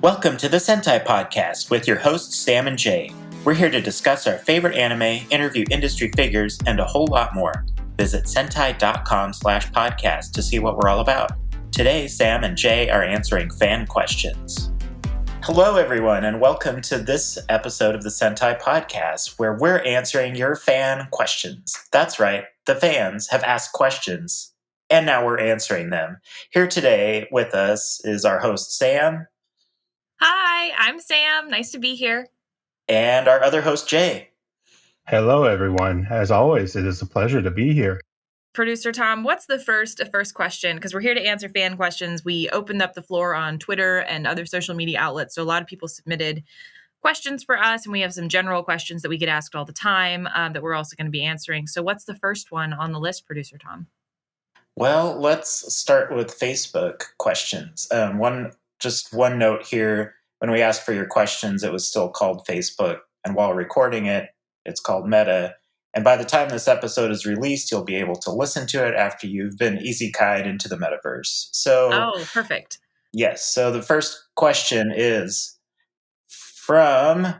Welcome to the Sentai Podcast with your hosts Sam and Jay. We're here to discuss our favorite anime, interview industry figures, and a whole lot more. Visit sentai.com/podcast to see what we're all about. Today, Sam and Jay are answering fan questions. Hello, everyone, and welcome to this episode of the Sentai Podcast, where we're answering your fan questions. That's right, the fans have asked questions, and now we're answering them. Here today with us is our host, Sam. Hi, I'm Sam. Nice to be here. And our other host, Jay. Hello, everyone. As always, it is a pleasure to be here. Producer Tom, what's the first question? Because we're here to answer fan questions. We opened up the floor on Twitter and other social media outlets, so a lot of people submitted questions for us, and we have some general questions that we get asked all the time that we're also going to be answering. So what's the first one on the list, Producer Tom? Well, let's start with Facebook questions. One note here, when we asked for your questions, it was still called Facebook, and while recording it, it's called Meta. And by the time this episode is released, you'll be able to listen to it after you've been isekai'd into the metaverse. Oh, perfect. Yes, so the first question is from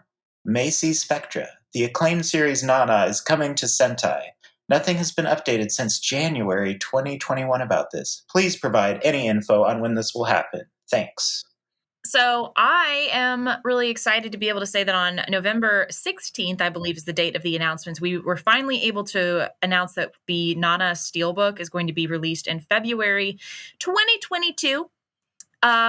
Macy Spectra. The acclaimed series Nana is coming to Sentai. Nothing has been updated since January 2021 about this. Please provide any info on when this will happen. Thanks. So I am really excited to be able to say that on November 16th, I believe is the date of the announcements, we were finally able to announce that the Nana Steelbook is going to be released in February 2022,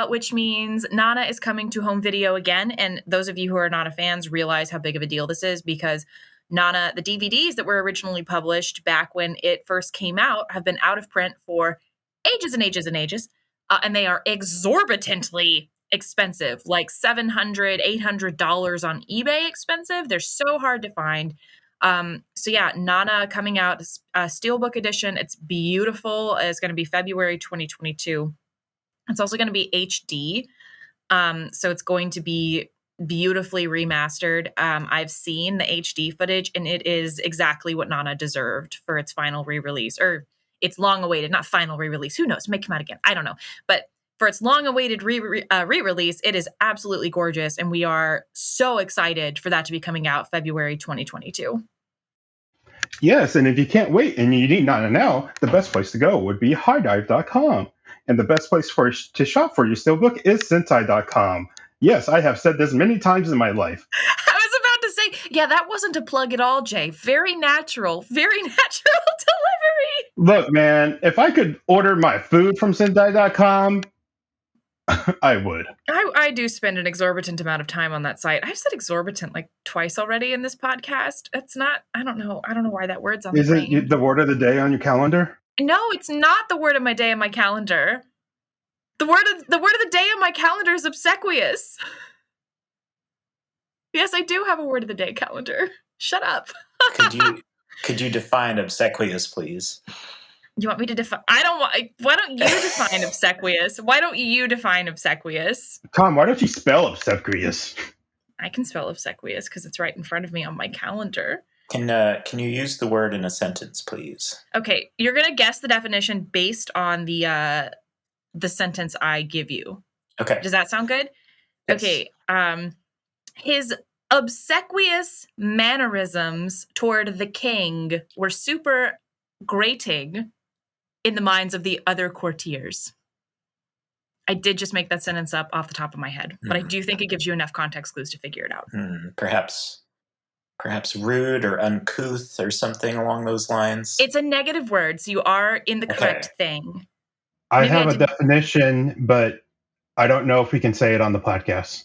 which means Nana is coming to home video again. And those of you who are Nana fans realize how big of a deal this is because Nana, the DVDs that were originally published back when it first came out, have been out of print for ages and ages and ages. And they are exorbitantly expensive, like $700, $800 on eBay expensive. They're so hard to find. So yeah, Nana coming out, Steelbook edition. It's beautiful. It's going to be February 2022. It's also going to be HD. So it's going to be beautifully remastered. I've seen the HD footage, and it is exactly what Nana deserved for its final re-release, or its long-awaited, not final re-release. Who knows? It may come out again. I don't know. But for its long-awaited re-release, it is absolutely gorgeous, and we are so excited for that to be coming out February 2022. Yes, and if you can't wait and you need Nana now, the best place to go would be highdive.com. And the best place to shop for your steelbook is sentai.com. Yes, I have said this many times in my life. I was about to say, yeah, that wasn't a plug at all, Jay. Very natural delivery. Look, man, if I could order my food from sentai.com, I would. I do spend an exorbitant amount of time on that site. I've said exorbitant like twice already in this podcast. It's not, I don't know why that word's on the brain. Is it the word of the day on your calendar? No, it's not the word of my day on my calendar. The word of the day on my calendar is obsequious. Yes, I do have a word of the day calendar. Shut up. Could you define obsequious, please? You want me to define? Why don't you define obsequious? Why don't you define obsequious? Tom, why don't you spell obsequious? I can spell obsequious because it's right in front of me on my calendar. Can you use the word in a sentence, please? Okay, you're gonna guess the definition based on the sentence I give you. Okay. Does that sound good? Yes. Okay. His obsequious mannerisms toward the king were super grating in the minds of the other courtiers. I did just make that sentence up off the top of my head, but I do think it gives you enough context clues to figure it out. Perhaps rude or uncouth or something along those lines. It's a negative word, so you are in the correct thing. I have a definition, but I don't know if we can say it on the podcast.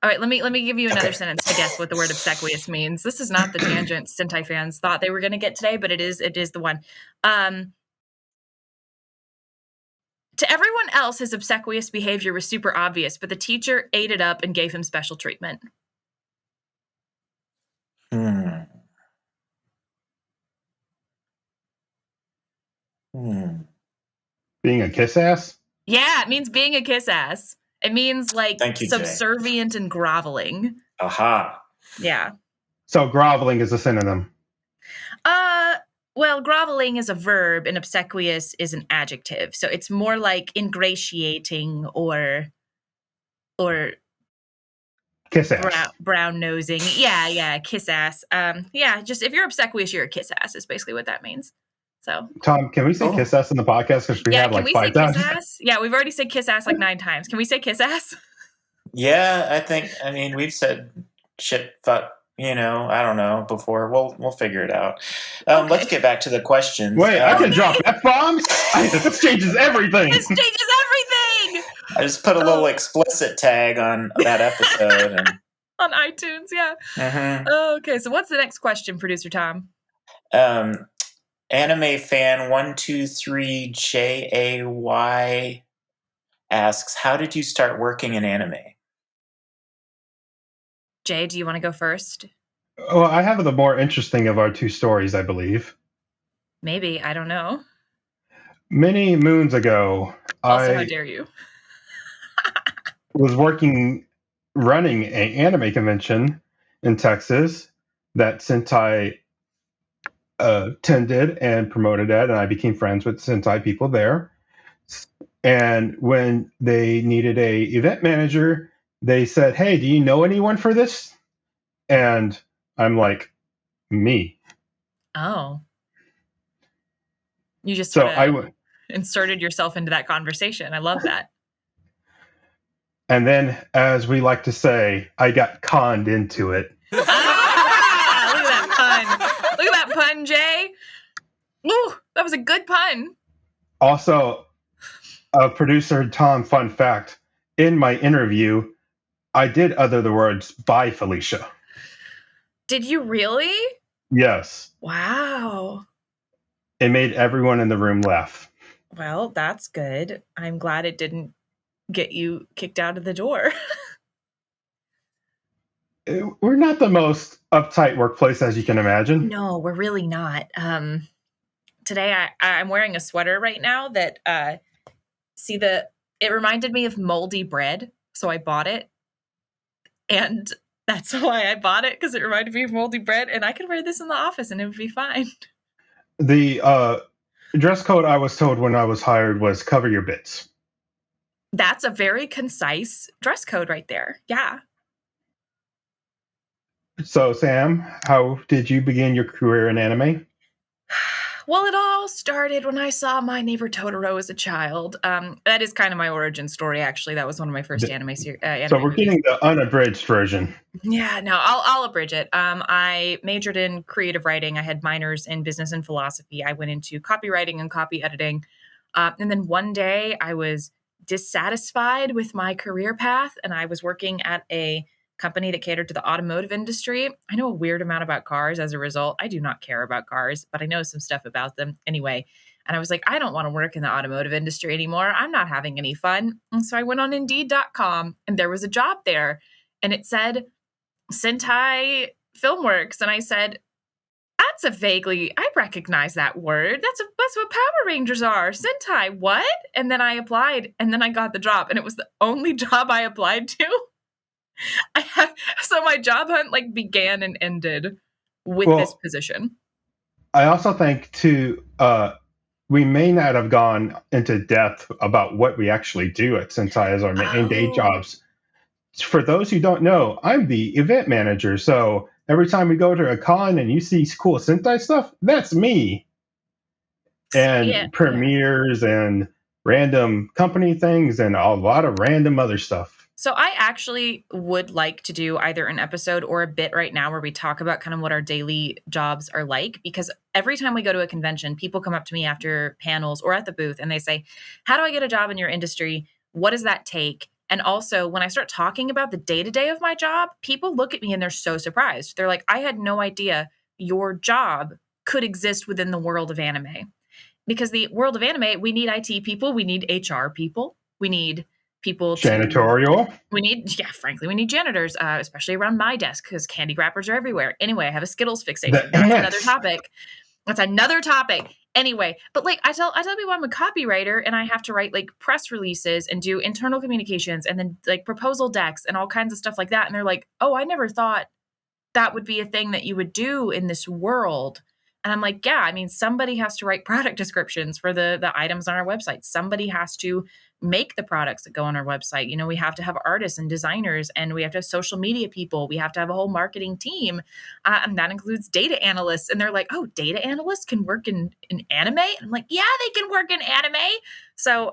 All right, let me give you another sentence to guess what the word obsequious means. This is not the tangent Sentai fans thought they were going to get today, but it is the one. To everyone else, his obsequious behavior was super obvious, but the teacher ate it up and gave him special treatment. Being a kiss ass? Yeah, it means being a kiss ass. It means like subservient and groveling. Aha. Yeah. So groveling is a synonym. Well, groveling is a verb and obsequious is an adjective. So it's more like ingratiating or or Kiss ass. brown nosing. Yeah, kiss ass. Yeah, just if you're obsequious, you're a kiss ass is basically what that means. So Tom, can we say kiss ass in the podcast? Because we have can like we 5 say kiss times. ass? Yeah, we've already said kiss ass like 9 times. Can we say kiss ass? Yeah, I mean, we've said shit, fuck, I don't know before. We'll figure it out. Okay. Let's get back to the questions. Wait, I can drop F-bombs? This changes everything. This changes everything! I just put a little explicit tag on that episode. And, on iTunes, yeah. mhm. Okay, so what's the next question, Producer Tom? Anime fan 123 JAY asks, how did you start working in anime? Jay, do you want to go first? Well, I have the more interesting of our 2 stories, I believe. Maybe, I don't know. Many moons ago, Also, how dare you? was running an anime convention in Texas that Sentai attended and promoted at, and I became friends with Sentai people there. And when they needed a event manager, they said, "Hey, do you know anyone for this?" And I'm like, "Me." Oh. You just So sort of inserted yourself into that conversation. I love that. And then, as we like to say, I got conned into it. Look at that pun. Look at that pun, Jay. Ooh, that was a good pun. Also, producer Tom, fun fact, in my interview, I did utter the words, "Bye, Felicia." Did you really? Yes. Wow. It made everyone in the room laugh. Well, that's good. I'm glad it didn't get you kicked out of the door. We're not the most uptight workplace, as you can imagine. No, we're really not. Today I'm wearing a sweater right now that it reminded me of moldy bread, so I bought it. And that's why I bought it, because it reminded me of moldy bread, and I could wear this in the office and it would be fine. The dress code I was told when I was hired was cover your bits. That's a very concise dress code right there. Yeah. So, Sam, how did you begin your career in anime? Well, it all started when I saw My Neighbor Totoro as a child. That is kind of my origin story, actually. That was one of my first anime So we're movies. getting the unabridged version. Yeah, no, I'll abridge it. I majored in creative writing. I had minors in business and philosophy. I went into copywriting and copy editing. And then one day I was dissatisfied with my career path, and I was working at a company that catered to the automotive industry. I know a weird amount about cars as a result. I do not care about cars, but I know some stuff about them anyway. And I was like, I don't want to work in the automotive industry anymore. I'm not having any fun. And so I went on Indeed.com, and there was a job there, and it said Sentai Filmworks. And I said, I recognize that word. That's what Power Rangers are. Sentai, what? And then I applied, and then I got the job, and it was the only job I applied to. So my job hunt began and ended with this position. I also think we may not have gone into depth about what we actually do at Sentai as our main day jobs. For those who don't know, I'm the event manager. So every time we go to a con and you see cool Sentai stuff, that's me. And premieres and random company things and a lot of random other stuff. So I actually would like to do either an episode or a bit right now where we talk about kind of what our daily jobs are like, because every time we go to a convention, people come up to me after panels or at the booth and they say, how do I get a job in your industry? What does that take? And also, when I start talking about the day-to-day of my job, people look at me and they're so surprised. They're like, I had no idea your job could exist within the world of anime. Because the world of anime, we need IT people, we need HR people, we need people janitorial. We need janitors, especially around my desk, because candy wrappers are everywhere. Anyway, I have a Skittles fixation. That's another topic. Anyway, but I tell people I'm a copywriter and I have to write press releases and do internal communications and then proposal decks and all kinds of stuff like that. And they're like, oh, I never thought that would be a thing that you would do in this world. And I'm like, yeah, I mean, somebody has to write product descriptions for the items on our website. Somebody has to make the products that go on our website. You know, we have to have artists and designers, and we have to have social media people. We have to have a whole marketing team. And that includes data analysts. And they're like, oh, data analysts can work in anime? And I'm like, yeah, they can work in anime. So,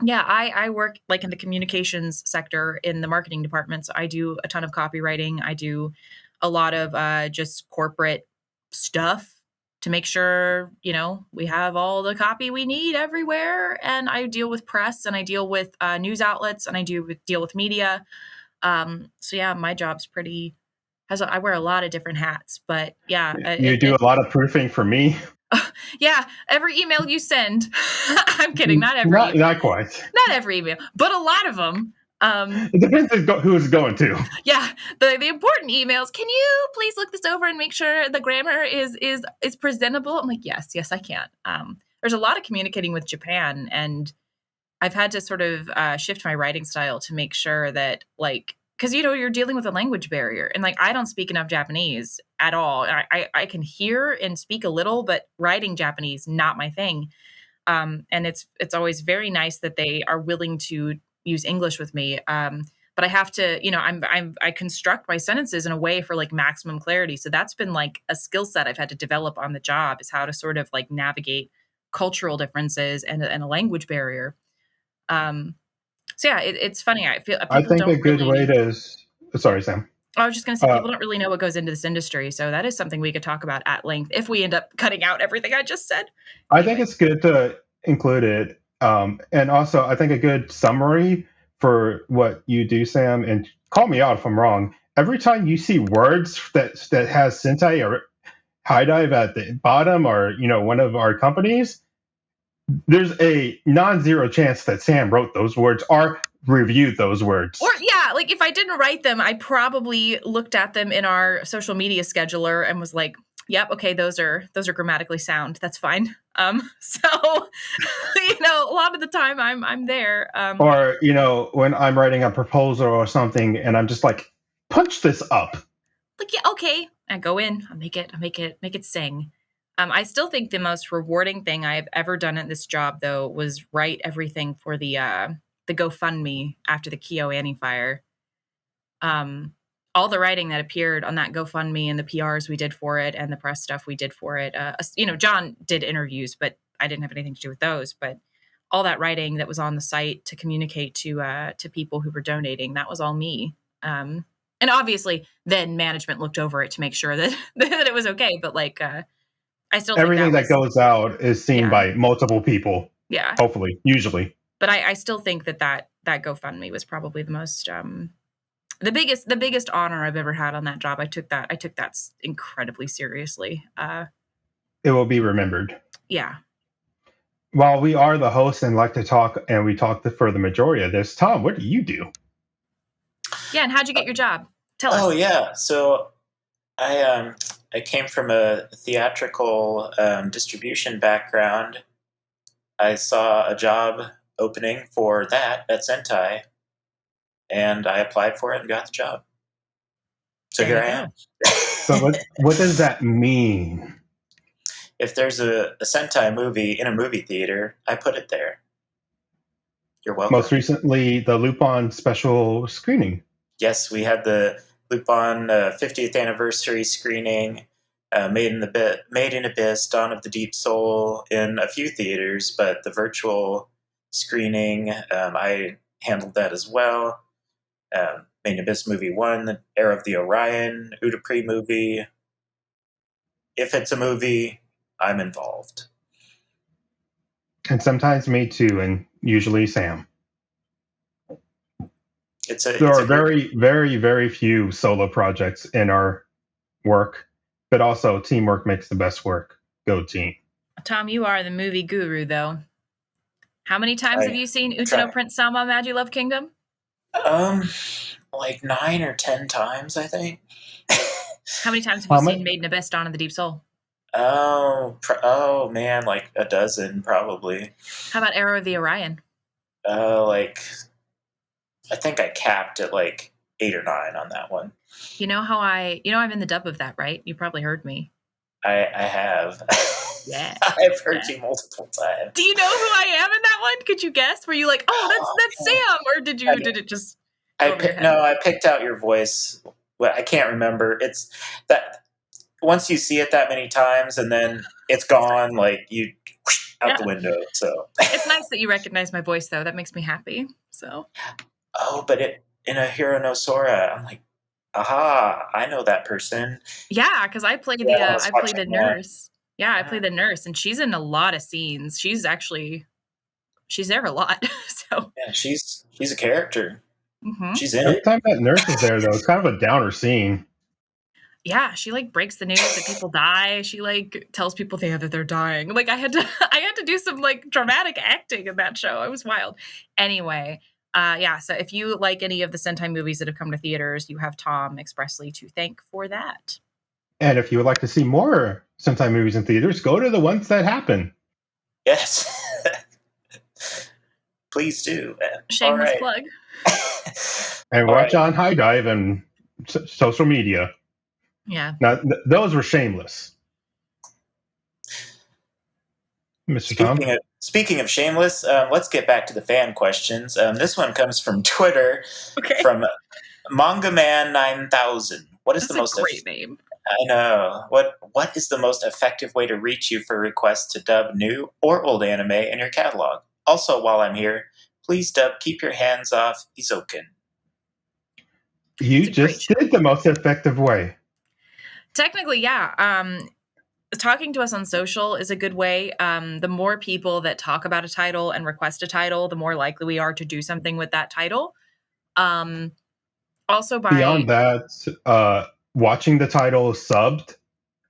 yeah, I work like in the communications sector in the marketing department. So I do a ton of copywriting. I do a lot of just corporate stuff to make sure, you know, we have all the copy we need everywhere. And I deal with press, and I deal with news outlets, and I deal with media. So yeah, my job's pretty I wear a lot of different hats, but yeah, You do a lot of proofing for me. yeah, every email you send. I'm kidding, not every email. Not quite. Not every email, but a lot of them. It depends on who it's going to. Yeah, the important emails. Can you please look this over and make sure the grammar is presentable? I'm like, yes, I can. There's a lot of communicating with Japan, and I've had to sort of shift my writing style to make sure that, like, because, you know, you're dealing with a language barrier, and like, I don't speak enough Japanese at all. I can hear and speak a little, but writing Japanese, not my thing. And it's always very nice that they are willing to use English with me. But I have to, you know, I construct my sentences in a way for like maximum clarity. So that's been like a skill set I've had to develop on the job, is how to sort of like navigate cultural differences and a language barrier. So yeah, it's funny. I feel people I think don't a good really, way to. Sorry, Sam. I was just going to say, people don't really know what goes into this industry. So that is something we could talk about at length if we end up cutting out everything I just said. I think it's good to include it. And also, I think a good summary for what you do, Sam, and call me out if I'm wrong. Every time you see words that has Sentai or High Dive at the bottom, or, you know, one of our companies, there's a non-zero chance that Sam wrote those words or reviewed those words. Or yeah, like if I didn't write them, I probably looked at them in our social media scheduler and was like, yep, okay, those are grammatically sound. That's fine. So you know, a lot of the time I'm there. Or, you know, when I'm writing a proposal or something, and I'm just like, punch this up. Like, yeah, okay. I go in, I make it sing. I still think the most rewarding thing I've ever done at this job, though, was write everything for the GoFundMe after the KyoAni fire. All the writing that appeared on that GoFundMe, and the PRs we did for it, and the press stuff we did for it. You know, John did interviews, but I didn't have anything to do with those. But all that writing that was on the site to communicate to people who were donating, that was all me. And obviously, then management looked over it to make sure that that it was okay. But like, I still think everything that goes out is seen by multiple people. Yeah, hopefully, usually. But I still think that GoFundMe was probably the most the biggest honor I've ever had on that job. I took that incredibly seriously. It will be remembered. Yeah. While we are the hosts and like to talk, and we talk for the majority of this, Tom, what do you do? Yeah, and how'd you get your job? Tell us. Oh yeah, so I came from a theatrical distribution background. I saw a job opening for that at Sentai, and I applied for it and got the job. So here I am. So what does that mean? If there's a Sentai movie in a movie theater, I put it there. You're welcome. Most recently, the Lupin special screening. Yes, we had the Lupin 50th anniversary screening, Made in Abyss, Dawn of the Deep Soul in a few theaters, but the virtual screening, I handled that as well. Made in Abyss movie 1, the Era of the Orion, Udapri movie. If it's a movie, I'm involved. And sometimes me too, and usually Sam. There are very, very, very few solo projects in our work, but also teamwork makes the best work. Go team. Tom, you are the movie guru, though. How many times have you seen Utano Prince Sama Magi Love Kingdom? Like 9 or 10 times, I think. How many times have you seen Made in Abyss, Dawn of the Deep Soul? Oh man, like a dozen probably. How about Era of the Orion? Like I think I capped at like 8 or 9 on that one. You know I'm in the dub of that, right? You probably heard me. I have. Yeah. I've heard you multiple times. Do you know who I am in that one? Could you guess? Were you like, oh, that's Sam? Or did it just go over your head? No, I picked out your voice. Well, I can't remember. It's that once you see it that many times and then it's gone, like you out the window. So it's nice that you recognize my voice, though. That makes me happy. So. Oh, but in a Hiro no Sora, I'm like, aha, I know that person. Yeah, because I play the nurse. Yeah, I play the nurse, and she's in a lot of scenes. She's there a lot. So yeah, she's a character. Mm-hmm. She's in Every it. time that nurse is there, though, it's kind of a downer scene. Yeah, she like breaks the news that people die. She like tells people that they're dying. Like I had to do some like dramatic acting in that show. It was wild. Anyway, yeah. So if you like any of the Sentai movies that have come to theaters, you have Tom expressly to thank for that. And if you would like to see more Sentai movies in theaters, go to the ones that happen. Yes. Please do. Shameless plug. And watch on High Dive and social media. Yeah. Now, those were shameless. Mr. Tom? Speaking of shameless, let's get back to the fan questions. This one comes from Twitter, from Manga Man 9000. What is That's the most great name? I know. What is the most effective way to reach you for requests to dub new or old anime in your catalog? Also, while I'm here, please dub Keep Your Hands Off Izoken. You just did the most effective way. Technically, yeah. Talking to us on social is a good way. The more people that talk about a title and request a title, the more likely we are to do something with that title. Also, beyond that, watching the title subbed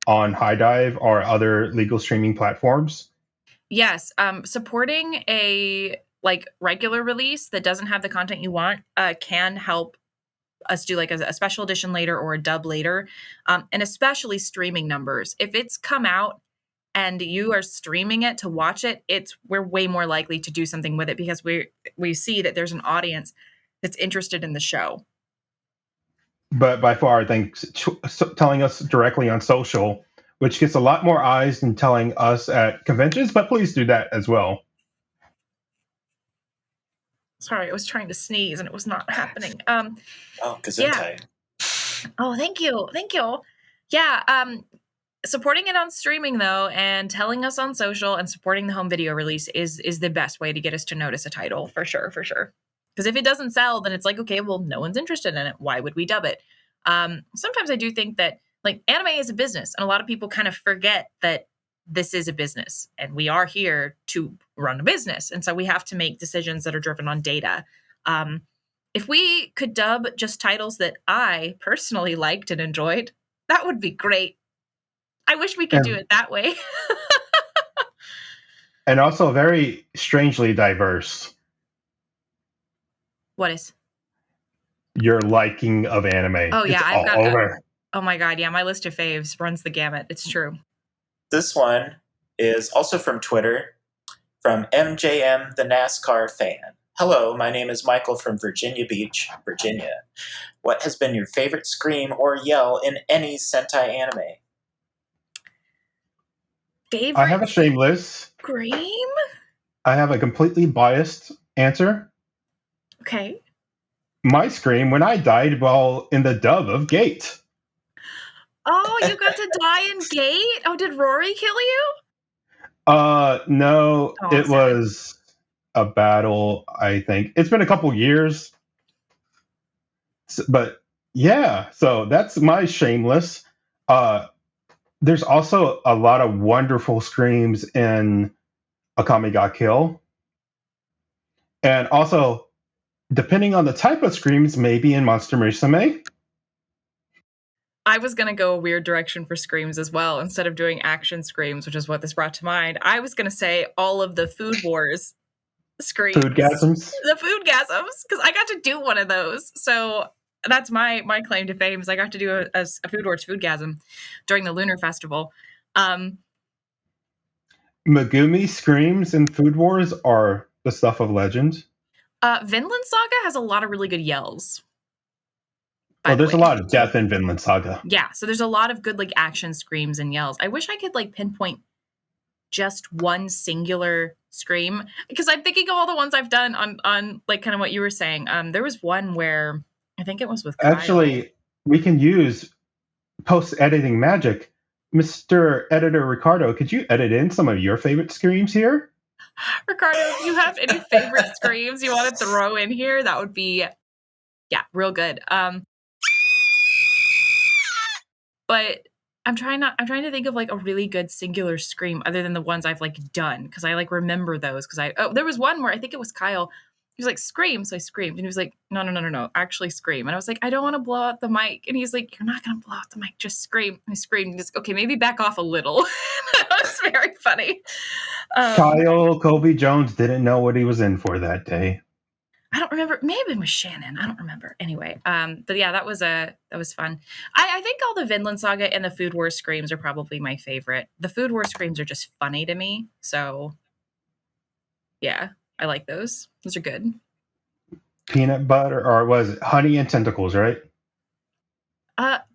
on High Dive or other legal streaming platforms. Yes, supporting a regular release that doesn't have the content you want can help us do like a special edition later or a dub later, and especially streaming numbers. If it's come out and you are streaming it to watch it, we're way more likely to do something with it because we see that there's an audience that's interested in the show. But by far, I think telling us directly on social, which gets a lot more eyes than telling us at conventions, but please do that as well. Sorry, I was trying to sneeze and it was not happening. Gesundheit. Yeah. Oh, thank you. Yeah, supporting it on streaming though, and telling us on social and supporting the home video release is the best way to get us to notice a title for sure. Because if it doesn't sell, then it's like, okay, well, no one's interested in it. Why would we dub it? Sometimes I do think that like anime is a business, and a lot of people kind of forget that this is a business and we are here to run a business. And so we have to make decisions that are driven on data. If we could dub just titles that I personally liked and enjoyed, that would be great. I wish we could do it that way. And also very strangely diverse. What is? Your liking of anime. Oh, yeah. I've got over. Oh, my God. Yeah. My list of faves runs the gamut. It's true. This one is also from Twitter, from MJM, the NASCAR fan. Hello, my name is Michael from Virginia Beach, Virginia. What has been your favorite scream or yell in any Sentai anime? I have a shameless scream. I have a completely biased answer. Okay. My scream when I died while in the dub of Gate. Oh, you got to die in Gate? Oh, did Rory kill you? No, it was a battle, I think. It's been a couple years. But yeah, so that's my shameless. There's also a lot of wonderful screams in Akame ga Kill. And also, depending on the type of screams, maybe in Monster Musume. I was going to go a weird direction for screams as well. Instead of doing action screams, which is what this brought to mind, I was going to say all of the Food Wars screams. Foodgasms? The foodgasms, because I got to do one of those. So that's my claim to fame is I got to do a Food Wars foodgasm during the Lunar Festival. Megumi screams in Food Wars are the stuff of legend. Vinland Saga has a lot of really good yells. by the there's a way. lot of death in Vinland Saga. Yeah, so there's a lot of good like action screams and yells. I wish I could like pinpoint just one singular scream, because I'm thinking of all the ones I've done on like kind of what you were saying. There was one where I think it was with Kyle. Actually, we can use post-editing magic. Mr. Editor Ricardo, could you edit in some of your favorite screams here? Ricardo, if you have any favorite screams you want to throw in here, that would be real good. But I'm trying to think of like a really good singular scream other than the ones I've like done, because I like remember those, because there was one where I think it was Kyle. He was like, scream. So I screamed, and he was like, no, actually scream. And I was like, I don't want to blow out the mic. And he's like, you're not going to blow out the mic, just scream. And I screamed. And he's like, okay, maybe back off a little. That was very funny. Kyle Colby Jones didn't know what he was in for that day. I don't remember. Maybe it was Shannon. I don't remember. Anyway, but yeah, that was fun. I think all the Vinland Saga and the Food Wars screams are probably my favorite. The Food Wars screams are just funny to me. So yeah, I like those. Those are good. Peanut butter, or was it honey and tentacles, right?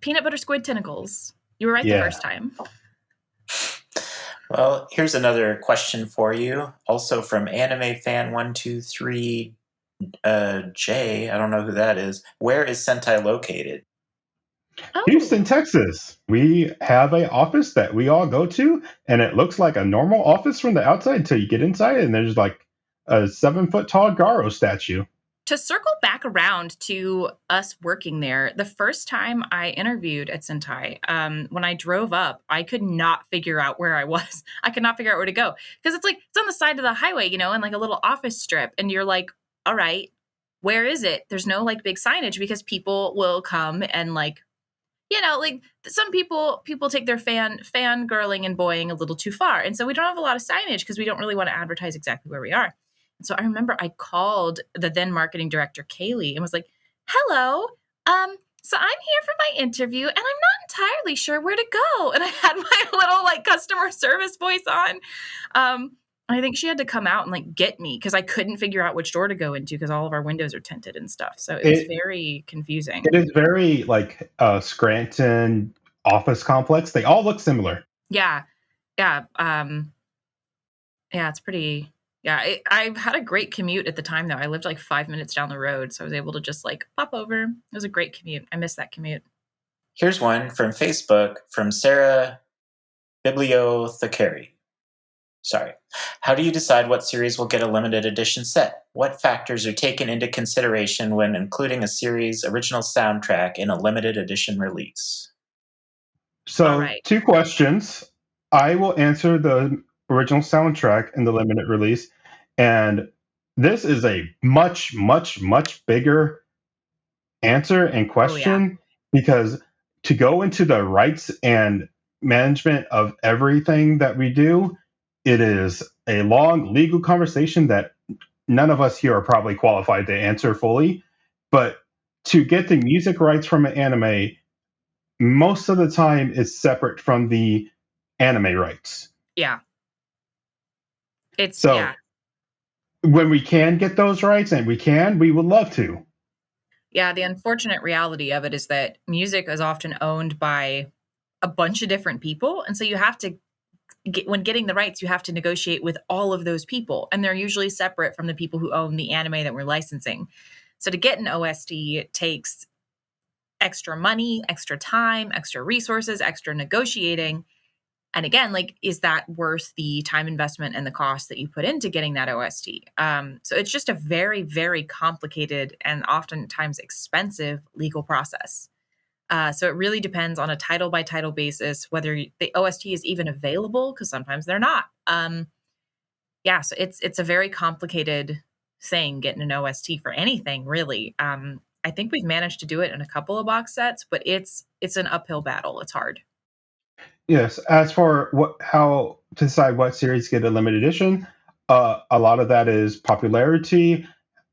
Peanut butter squid tentacles. You were right the first time. Well, here's another question for you. Also from Anime Fan 123 Jay. I don't know who that is. Where is Sentai located? Oh. Houston, Texas. We have an office that we all go to, and it looks like a normal office from the outside until you get inside, and there's like a 7-foot tall Garo statue. To circle back around to us working there, the first time I interviewed at Sentai, when I drove up, I could not figure out where I was. I could not figure out where to go, because it's on the side of the highway, in like a little office strip, and you're like, all right, where is it? There's no like big signage, because people will come and like some people take their fangirling and boying a little too far. And so we don't have a lot of signage because we don't really want to advertise exactly where we are. And so I remember I called the then marketing director, Kaylee, and was like, hello, so I'm here for my interview and I'm not entirely sure where to go. And I had my little like customer service voice on. I think she had to come out and like get me, because I couldn't figure out which door to go into because all of our windows are tinted and stuff. So it was very confusing. It is very like Scranton office complex. They all look similar. Yeah. It's pretty. Yeah, I had a great commute at the time, though. I lived like 5 minutes down the road, so I was able to just like pop over. It was a great commute. I miss that commute. Here's one from Facebook from Sarah Bibliothecary. Sorry. How do you decide what series will get a limited edition set? What factors are taken into consideration when including a series' original soundtrack in a limited edition release? So, 2 questions. I will answer the original soundtrack in the limited release, and this is a much, much, much bigger answer and question, because to go into the rights and management of everything that we do, it is a long legal conversation that none of us here are probably qualified to answer fully. But to get the music rights from an anime, most of the time is separate from the anime rights. Yeah. When we can get those rights, and we would love to. Yeah, the unfortunate reality of it is that music is often owned by a bunch of different people. And so you have to, when getting the rights, you have to negotiate with all of those people. And they're usually separate from the people who own the anime that we're licensing. So to get an OST takes extra money, extra time, extra resources, extra negotiating. And again, like, is that worth the time investment and the cost that you put into getting that OST? So it's just a very, very complicated and oftentimes expensive legal process. So it really depends on a title by title basis whether the OST is even available, because sometimes they're not. So it's a very complicated thing, getting an OST for anything, really. I think we've managed to do it in a couple of box sets, but it's an uphill battle. It's hard. Yes, as for how to decide what series get a limited edition, a lot of that is popularity,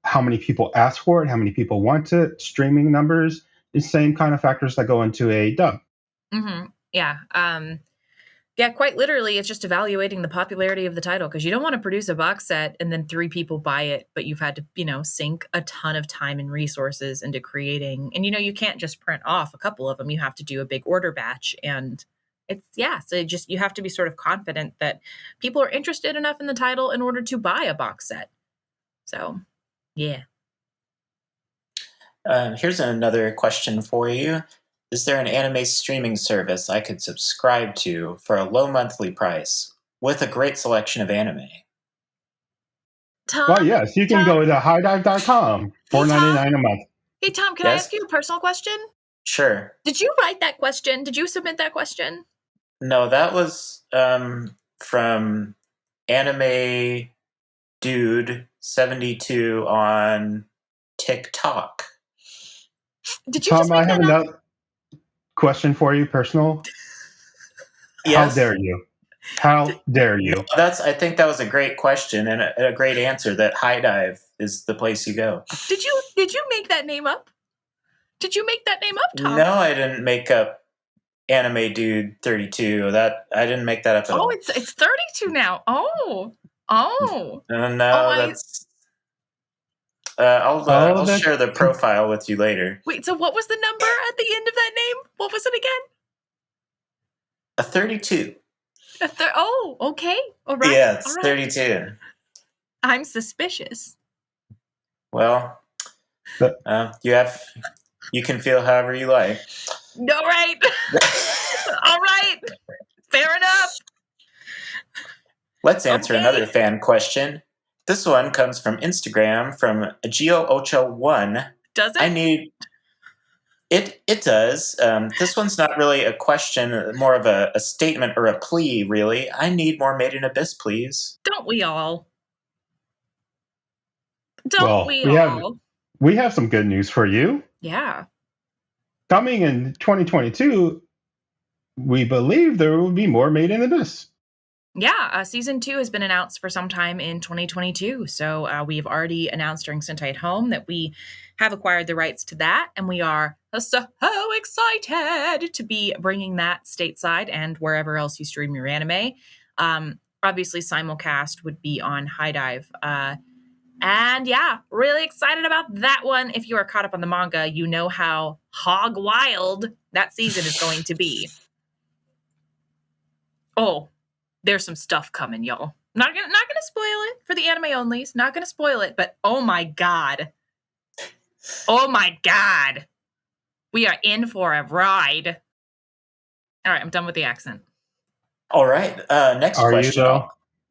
how many people ask for it, how many people want it, streaming numbers, the same kind of factors that go into a dub. Mm-hmm. Yeah. Yeah, quite literally, it's just evaluating the popularity of the title, because you don't want to produce a box set and then 3 people buy it, but you've had to, sink a ton of time and resources into creating. And, you can't just print off a couple of them. You have to do a big order batch. And so you have to be sort of confident that people are interested enough in the title in order to buy a box set. So, yeah. Here's another question for you. Is there an anime streaming service I could subscribe to for a low monthly price with a great selection of anime? Tom, Well, yes, you can go to highdive.com, $4.99 a month. Hey, Tom, can I ask you a personal question? Sure. Did you write that question? Did you submit that question? No, that was from Anime Dude 72 on TikTok. Did you Tom, just make I have that up? another question for you, personal. Yes? How dare you? How dare you? I think that was a great question and a great answer, that High Dive is the place you go. Did you make that name up? Did you make that name up, Tom? No, I didn't make up Anime Dude 32. I didn't make that up at all. Oh, it's 32 now. Oh. No, that's... I'll share the profile with you later. Wait, so what was the number at the end of that name? What was it again? A 32. Oh, okay. All right. Yeah, it's all right. 32. I'm suspicious. Well, you can feel however you like. All right. All right. Fair enough. Let's answer another fan question. This one comes from Instagram from Geo81. Does it? It does. This one's not really a question, more of a statement or a plea, really. I need more Made in Abyss, please. Don't we all? We have some good news for you. Yeah. Coming in 2022, we believe there will be more Made in Abyss. Yeah, season 2 has been announced for some time in 2022. So we've already announced during Sentai at Home that we have acquired the rights to that, and we are so excited to be bringing that stateside and wherever else you stream your anime. Obviously, simulcast would be on High Dive. And yeah, really excited about that one. If you are caught up on the manga, you know how hog wild that season is going to be. Oh, there's some stuff coming, y'all. Not gonna spoil it for the anime onlys. Not gonna spoil it, but oh my god. Oh my god. We are in for a ride. All right, I'm done with the accent. All right, next question. Are you, though?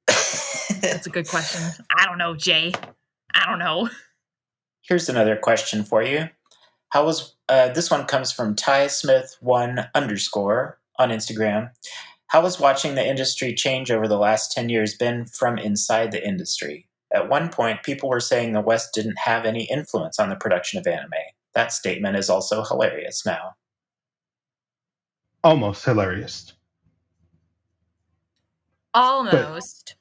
That's a good question. I don't know, Jay. I don't know. Here's another question for you. This one comes from TySmith1_ on Instagram. How has watching the industry change over the last 10 years been from inside the industry? At one point, people were saying the West didn't have any influence on the production of anime. That statement is also hilarious now. Almost hilarious. Almost.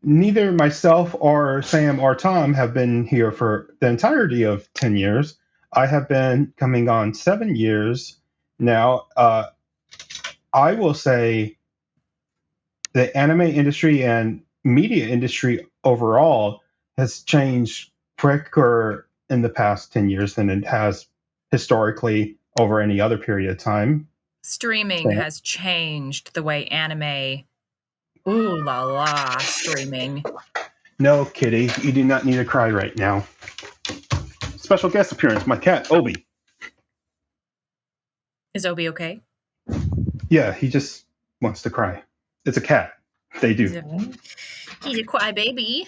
Neither myself or Sam or Tom have been here for the entirety of 10 years. I have been coming on 7 years now. I will say the anime industry and media industry overall has changed quicker in the past 10 years than it has historically over any other period of time. Streaming has changed the way anime... Ooh la la, streaming. No, Kitty, you do not need to cry right now. Special guest appearance, my cat, Obi. Is Obi okay? Yeah, he just wants to cry. It's a cat. They do. He's a crybaby.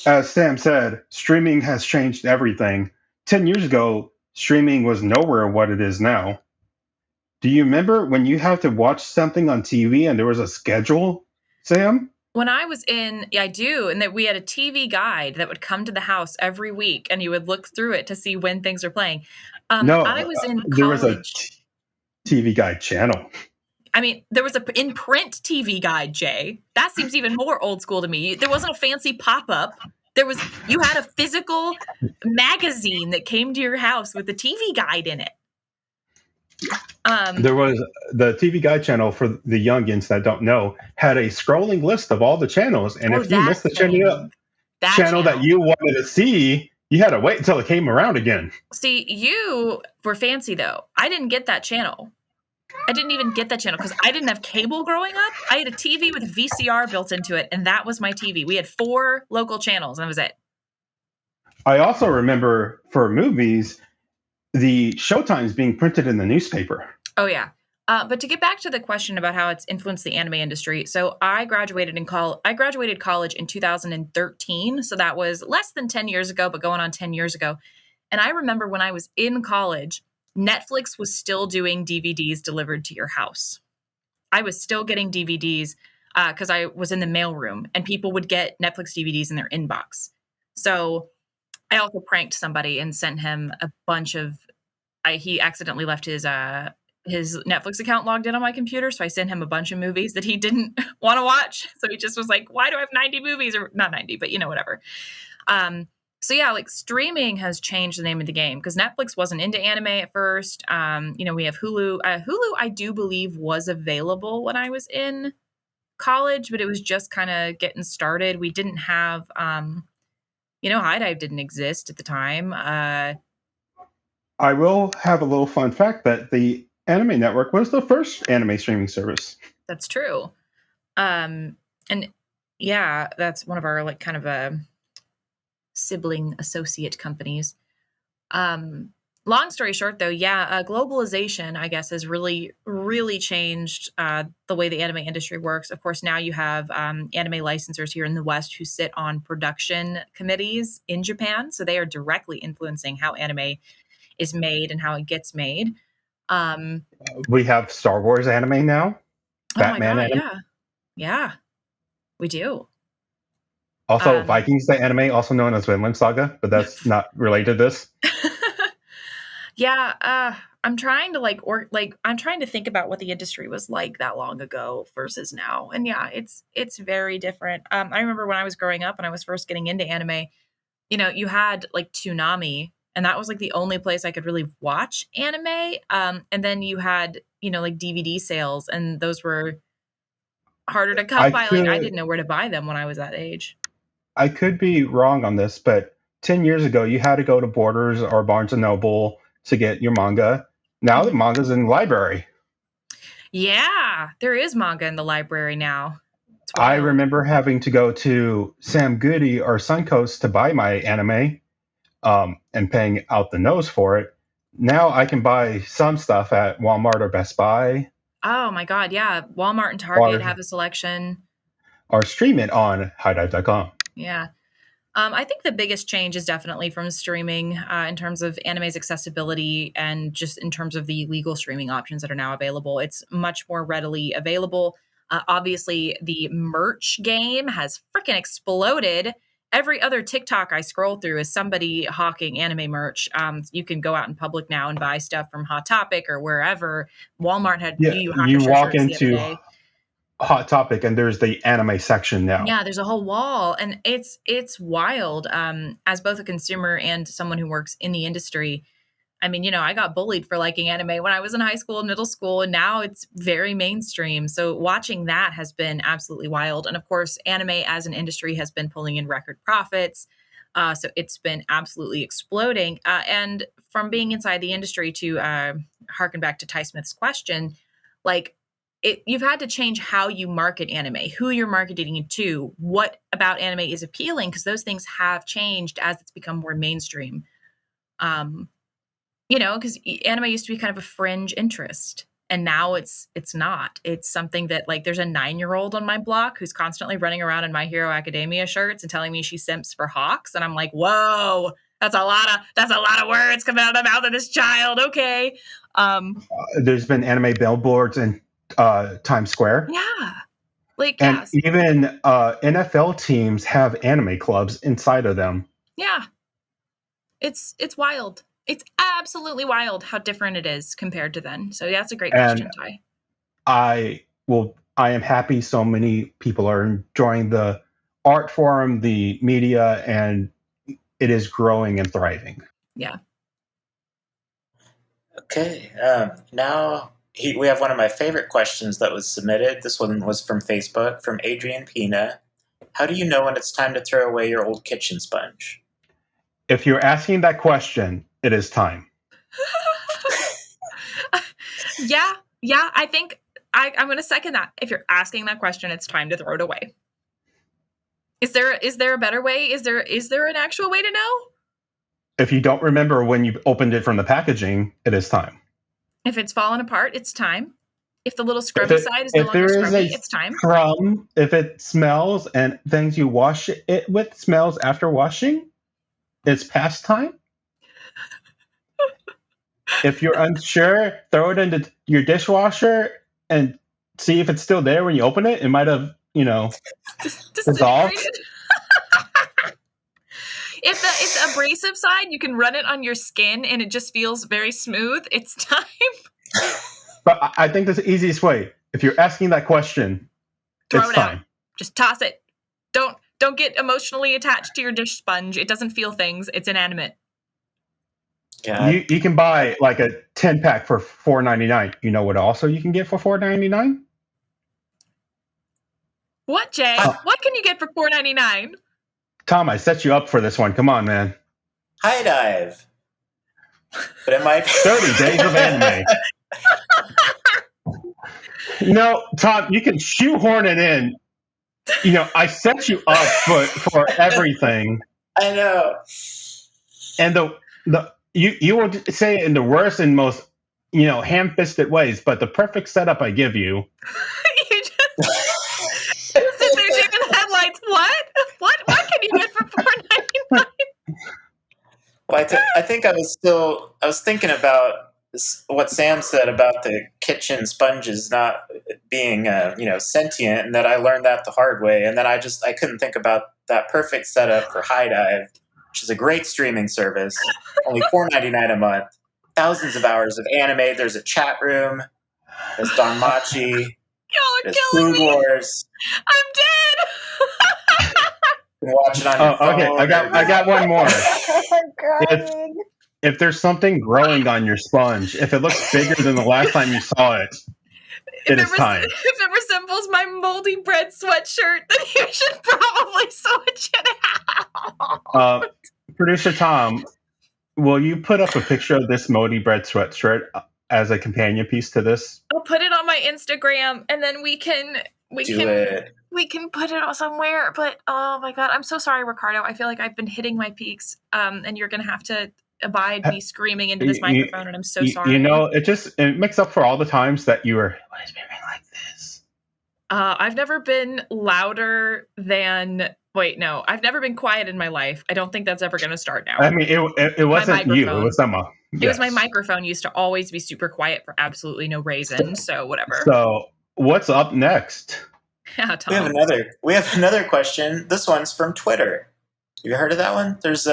As Sam said, streaming has changed everything. 10 years ago, streaming was nowhere what it is now. Do you remember when you had to watch something on TV and there was a schedule, Sam? When I was I do, and that we had a TV guide that would come to the house every week, and you would look through it to see when things are playing. I was in college. There was a TV guide channel. I mean, there was a in-print TV guide, Jay. That seems even more old school to me. There wasn't a fancy pop-up. You had a physical magazine that came to your house with a TV guide in it. There was the TV Guide channel for the youngins that don't know had a scrolling list of all the channels, and if you that missed the thing. That channel that channel. you wanted to see, you had to wait until it came around again. See, you were fancy though. I didn't get that channel. I didn't even get that channel because I didn't have cable growing up. I had a TV with a VCR built into it, and that was my TV. We had 4 local channels, and that was it. I also remember for movies, the showtimes being printed in the newspaper. Oh, yeah. But to get back to the question about how it's influenced the anime industry, so I graduated college in 2013, so that was less than 10 years ago, but going on 10 years ago. And I remember when I was in college, Netflix was still doing DVDs delivered to your house. I was still getting DVDs because I was in the mailroom, and people would get Netflix DVDs in their inbox. So I also pranked somebody and sent him a bunch of. He accidentally left his Netflix account logged in on my computer, so I sent him a bunch of movies that he didn't want to watch. So he just was like, "Why do I have 90 movies?" Or not 90, but whatever. So yeah, like streaming has changed the name of the game because Netflix wasn't into anime at first. We have Hulu. Hulu, I do believe, was available when I was in college, but it was just kind of getting started. We didn't have, High Dive didn't exist at the time. I will have a little fun fact that the Anime Network was the first anime streaming service. That's true. And yeah, that's one of our like kind of sibling associate companies. Long story short, though, globalization, I guess, has really, really changed the way the anime industry works. Of course, now you have anime licensors here in the West who sit on production committees in Japan. So they are directly influencing how anime is made and how it gets made. We have Star Wars anime now. Batman anime. Yeah, we do. Also, Vikings, the anime, also known as Vinland Saga, but that's not related to this. Yeah, I'm trying to I'm trying to think about what the industry was like that long ago versus now, and yeah, it's very different. I remember when I was growing up and I was first getting into anime, you had like Toonami, and that was like the only place I could really watch anime. And then you had like DVD sales, and those were harder to come by. Like I didn't know where to buy them when I was that age. I could be wrong on this, but 10 years ago, you had to go to Borders or Barnes & Noble to get your manga. Now the manga's in the library. Yeah, there is manga in the library now. I remember having to go to Sam Goody or Suncoast to buy my anime and paying out the nose for it. Now I can buy some stuff at Walmart or Best Buy. Oh my God, yeah. Walmart and Target have a selection. Or stream it on highdive.com. Yeah. I think the biggest change is definitely from streaming in terms of anime's accessibility and just in terms of the legal streaming options that are now available. It's much more readily available. Obviously, the merch game has freaking exploded. Every other TikTok I scroll through is somebody hawking anime merch. You can go out in public now and buy stuff from Hot Topic or wherever. Walmart had you walk into Hot Topic and there's the anime section now. Yeah, there's a whole wall, and it's wild. As both a consumer and someone who works in the industry, I mean, I got bullied for liking anime when I was in high school and middle school, and now it's very mainstream. So watching that has been absolutely wild. And of course, anime as an industry has been pulling in record profits. So it's been absolutely exploding. And from being inside the industry to harken back to Ty Smith's question, you've had to change how you market anime, who you're marketing it to, what about anime is appealing, because those things have changed as it's become more mainstream. Because anime used to be kind of a fringe interest, and now it's not. It's something that there's a 9-year-old on my block who's constantly running around in My Hero Academia shirts and telling me she simps for Hawks, and I'm like, whoa, that's a lot of words coming out of the mouth of this child. Okay. There's been anime billboards in Times Square. Yeah. And even NFL teams have anime clubs inside of them. Yeah. It's wild. It's absolutely wild how different it is compared to then. So yeah, that's a great question, Ty. I am happy so many people are enjoying the art form, the media, and it is growing and thriving. Yeah. Okay. Now we have one of my favorite questions that was submitted. This one was from Facebook, from Adrian Pina. How do you know when it's time to throw away your old kitchen sponge? If you're asking that question, it is time. Yeah, I think I'm going to second that. If you're asking that question, it's time to throw it away. Is there a better way? Is there an actual way to know? If you don't remember when you opened it from the packaging, it is time. If it's fallen apart, it's time. If the little scrubby side is no if longer there is scrubby, a it's time. crumb, if it smells and things you wash it with smells after washing, it's past time. If you're unsure, throw it into your dishwasher and see if it's still there when you open it. It might have, dissolved. If the abrasive side, you can run it on your skin and it just feels very smooth, it's time. But I think that's the easiest way. If you're asking that question, Throw it's it time. out. Just toss it. Don't get emotionally attached to your dish sponge. It doesn't feel things. It's inanimate. Yeah. You can buy like a 10-pack for $4.99. You know what also you can get for $4.99? What, Jay? What can you get for $4.99? Tom, I set you up for this one. Come on, man. High dive. But it might 30 days of anime. Tom, you can shoehorn it in. I set you up for everything. I know. And you will say it in the worst and most ham-fisted ways, but the perfect setup I give you. You just sit there shaking headlights. What can you get for $4.99? Well, I think I was thinking about what Sam said about the kitchen sponges not being sentient, and that I learned that the hard way, and then I couldn't think about that perfect setup for High Dive, which is a great streaming service, only $4.99 a month, thousands of hours of anime. There's a chat room. There's Don Machi. Y'all are There's killing Food me. Wars. I'm dead. You can watch it on your phone. Okay, I got one more. Crying. If there's something growing on your sponge, if it looks bigger than the last time you saw it, it is time. If it resembles my moldy bread sweatshirt, then you should probably switch it out. Producer Tom, will you put up a picture of this moldy bread sweatshirt as a companion piece to this? I'll put it on my Instagram, and then we can put it on somewhere. But oh my god, I'm so sorry, Ricardo. I feel like I've been hitting my peaks, and you're gonna have to abide me screaming into this microphone, and I'm so sorry. It makes up for all the times that you were whispering like this. I've never been louder than. Wait, no, I've never been quiet in my life. I don't think that's ever going to start now. I mean, it wasn't you. It was someone. It was my microphone. Used to always be super quiet for absolutely no reason. So whatever. So what's up next? Yeah, Tom. We have another question. This one's from Twitter. Have you heard of that one? This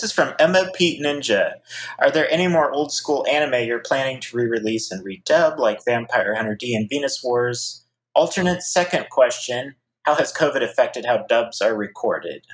is from Emma Pete Ninja. Are there any more old school anime you're planning to re-release and redub, like Vampire Hunter D and Venus Wars? Alternate second question: how has COVID affected how dubs are recorded?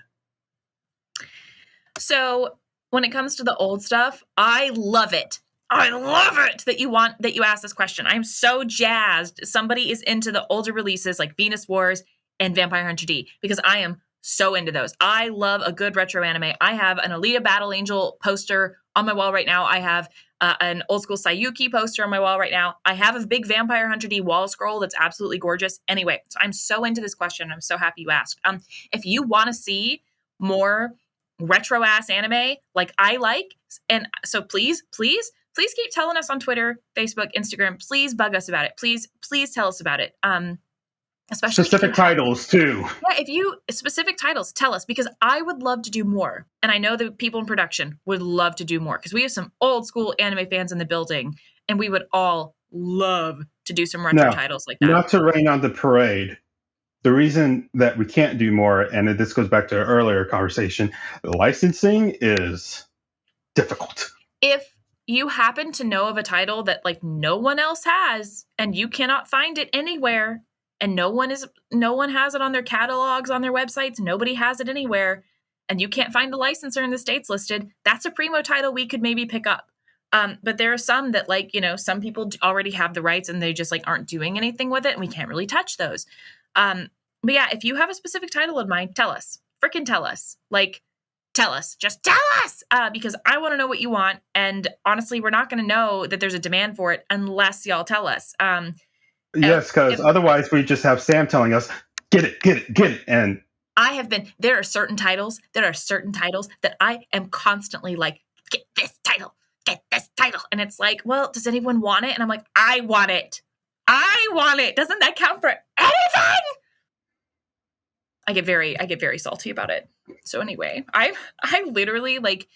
So when it comes to the old stuff, I love it. I love it that you asked this question. I'm so jazzed somebody is into the older releases like Venus Wars and Vampire Hunter D, because I am so into those. I love a good retro anime. I have an Alita Battle Angel poster on my wall right now. I have an old school Sayuki poster on my wall right now. I have a big Vampire Hunter D wall scroll that's absolutely gorgeous. Anyway, so I'm so into this question. I'm so happy you asked. If you want to see more retro ass anime like I like, and so please keep telling us on Twitter, Facebook, Instagram. Please bug us about it. Please tell us about it. Especially specific titles too. Yeah, if you specific titles, tell us, because I would love to do more, and I know the people in production would love to do more, because we have some old school anime fans in the building, and we would all love to do some retro titles like that. Not to rain on the parade. The reason that we can't do more, and this goes back to our earlier conversation, licensing is difficult. If you happen to know of a title that like no one else has, and you cannot find it anywhere, and no one has it on their catalogs, on their websites, nobody has it anywhere, and you can't find a licensor in the states listed, that's a primo title we could maybe pick up. But there are some that, like, some people already have the rights and they just like aren't doing anything with it, and we can't really touch those. But yeah, if you have a specific title in mind, tell us. Freaking tell us. Like, tell us. Just tell us! Because I want to know what you want. And honestly, we're not going to know that there's a demand for it unless y'all tell us. Yes, because otherwise we just have Sam telling us, get it, get it, get it. And there are certain titles that I am constantly like, get this title. And it's like, well, does anyone want it? And I'm like, I want it. Doesn't that count for anything? I get very salty about it. So anyway, I literally like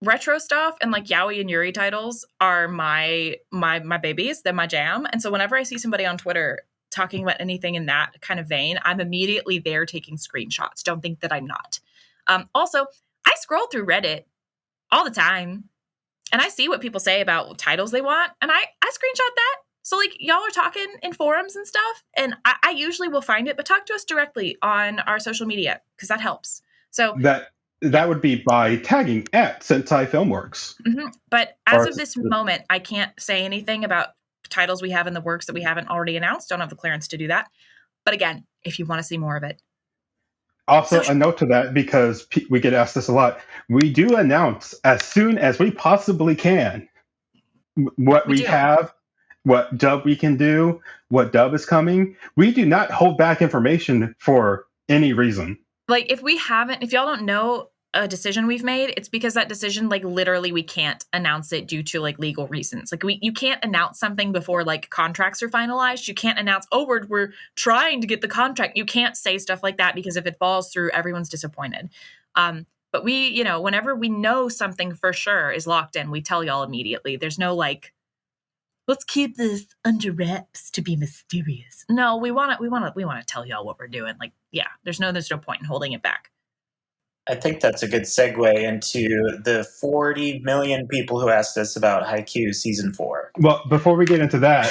retro stuff and like yaoi and yuri titles are my babies. They're my jam. And so whenever I see somebody on Twitter talking about anything in that kind of vein, I'm immediately there taking screenshots. Don't think that I'm not. Also, I scroll through Reddit all the time and I see what people say about titles they want, and I screenshot that. So like, y'all are talking in forums and stuff, and I usually will find it, but talk to us directly on our social media because that helps. So that would be by tagging at Sentai Filmworks. Mm-hmm. But as of this moment, I can't say anything about titles we have in the works that we haven't already announced. Don't have the clearance to do that. But again, if you want to see more of it. Also, a note to that, because we get asked this a lot, we do announce as soon as we possibly can what we have, what dub we can do, what dub is coming. We do not hold back information for any reason. Like, if y'all don't know a decision we've made, it's because that decision, like, literally we can't announce it due to like legal reasons. Like, you can't announce something before like contracts are finalized. You can't announce, we're trying to get the contract. You can't say stuff like that because if it falls through, everyone's disappointed. But we, whenever we know something for sure is locked in, we tell y'all immediately. There's no like, let's keep this under wraps to be mysterious. No, we want to tell y'all what we're doing. Like, yeah, there's no point in holding it back. I think that's a good segue into the 40 million people who asked us about Haikyuu Season 4. Well, before we get into that,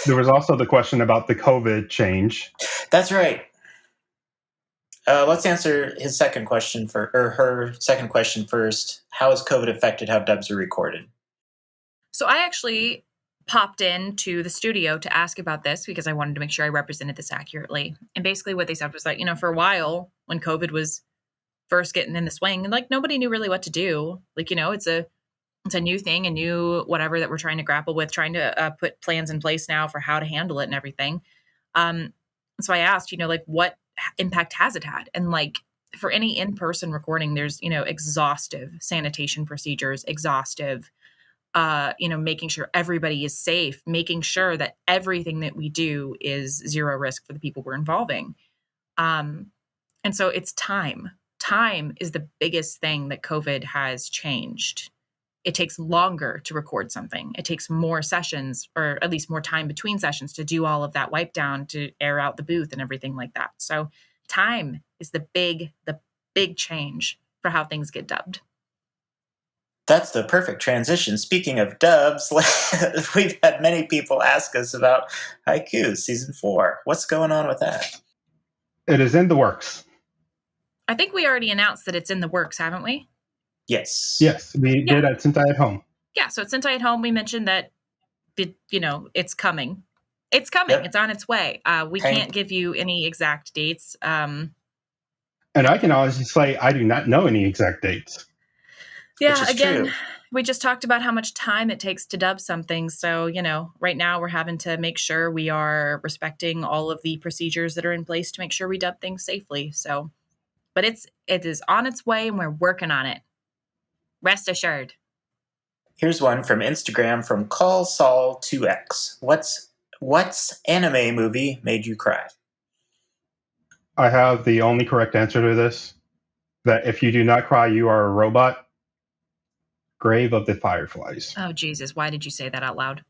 there was also the question about the COVID change. That's right. Let's answer her second question first. How has COVID affected how dubs are recorded? So I actually popped into the studio to ask about this because I wanted to make sure I represented this accurately. And basically what they said was that, for a while when COVID was first getting in the swing, and like nobody knew really what to do. Like, it's a new thing, a new whatever that we're trying to grapple with, trying to put plans in place now for how to handle it and everything. So I asked, like, what impact has it had? And like, for any in-person recording, there's, exhaustive sanitation procedures, making sure everybody is safe, making sure that everything that we do is zero risk for the people we're involving. And so it's time. Time is the biggest thing that COVID has changed. It takes longer to record something. It takes more sessions, or at least more time between sessions, to do all of that wipe down, to air out the booth and everything like that. So time is the big change for how things get dubbed. That's the perfect transition. Speaking of dubs, we've had many people ask us about Haikyuu Season 4. What's going on with that? It is in the works. I think we already announced that it's in the works, haven't we? Yes. Yes, we did at Sentai at Home. Yeah, so at Sentai at Home, we mentioned that, it's coming. It's coming. Yep. It's on its way. We can't give you any exact dates. And I can honestly say I do not know any exact dates. Yeah, again, we just talked about how much time it takes to dub something. So, right now we're having to make sure we are respecting all of the procedures that are in place to make sure we dub things safely. So, but it is on its way and we're working on it. Rest assured. Here's one from Instagram from CallSaul2X. What's anime movie made you cry? I have the only correct answer to this. That if you do not cry, you are a robot. Grave of the Fireflies. Oh, Jesus. Why did you say that out loud?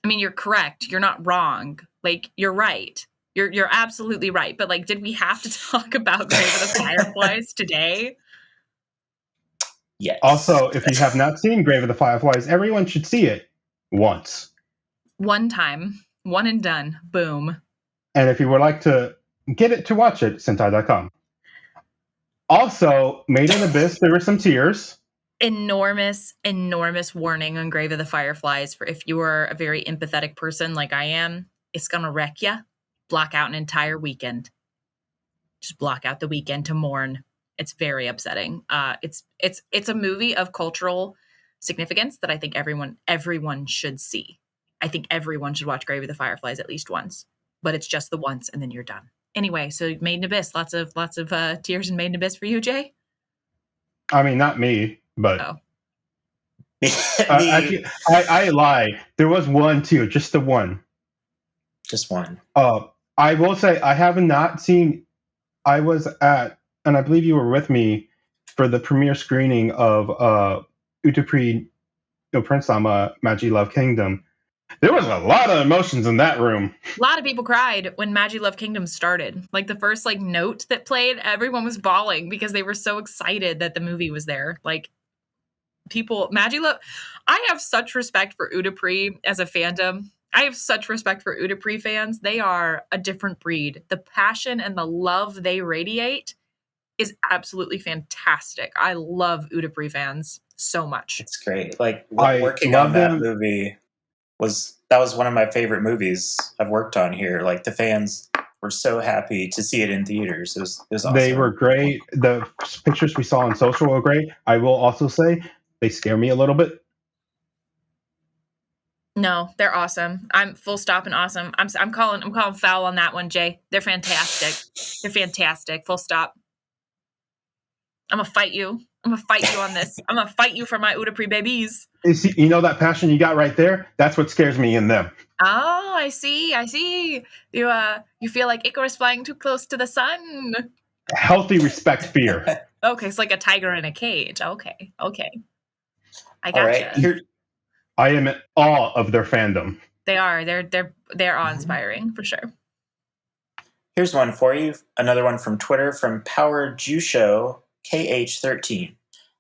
I mean, you're correct. You're not wrong. Like, you're right. You're absolutely right. But, like, did we have to talk about Grave of the Fireflies today? Yes. Also, if you have not seen Grave of the Fireflies, everyone should see it once. One time. One and done. Boom. And if you would like to get it to watch it, Sentai.com. Also, Made in Abyss, there were some tears. enormous warning on Grave of the Fireflies for if you are a very empathetic person like I am, it's gonna wreck you. Block out an entire weekend. Just block out the weekend to mourn. It's very upsetting. It's a movie of cultural significance that I think everyone should see. I think everyone should watch Grave of the Fireflies at least once, but it's just the once and then you're done. Anyway, so Made in Abyss, lots of tears in Made in Abyss for you, Jay. I mean, not me, but Oh. actually, I lie. There was one too, just the one. Just one. I will say I have not seen. I was at, and I believe you were with me for the premiere screening of Utapri no Prince Sama Magi Love Kingdom. There was a lot of emotions in that room. A lot of people cried when Magi Love Kingdom started. Like the first note that played, everyone was bawling because they were so excited that the movie was there. Like people, Magi Love. I have such respect for Utapri as a fandom. I have such respect for Utapri fans. They are a different breed. The passion and the love they radiate is absolutely fantastic. I love Utapri fans so much. It's great. Like working on that movie was one of my favorite movies I've worked on here. Like the fans were so happy to see it in theaters. It was awesome. They were great. The pictures we saw on social were great. I will also say they scare me a little bit. No, they're awesome. I'm full stop and awesome. I'm calling foul on that one, Jay. They're fantastic. They're fantastic. Full stop. I'm gonna fight you. I'm gonna fight you on this. I'm gonna fight you for my Utapri babies. You know that passion you got right there? That's what scares me in them. Oh, I see. You feel like Icarus flying too close to the sun. Healthy respect fear. Okay, it's like a tiger in a cage. Okay. I gotcha. All right, I am in awe of their fandom. They are. They're awe-inspiring for sure. Here's one for you. Another one from Twitter from Power Jusho KH13.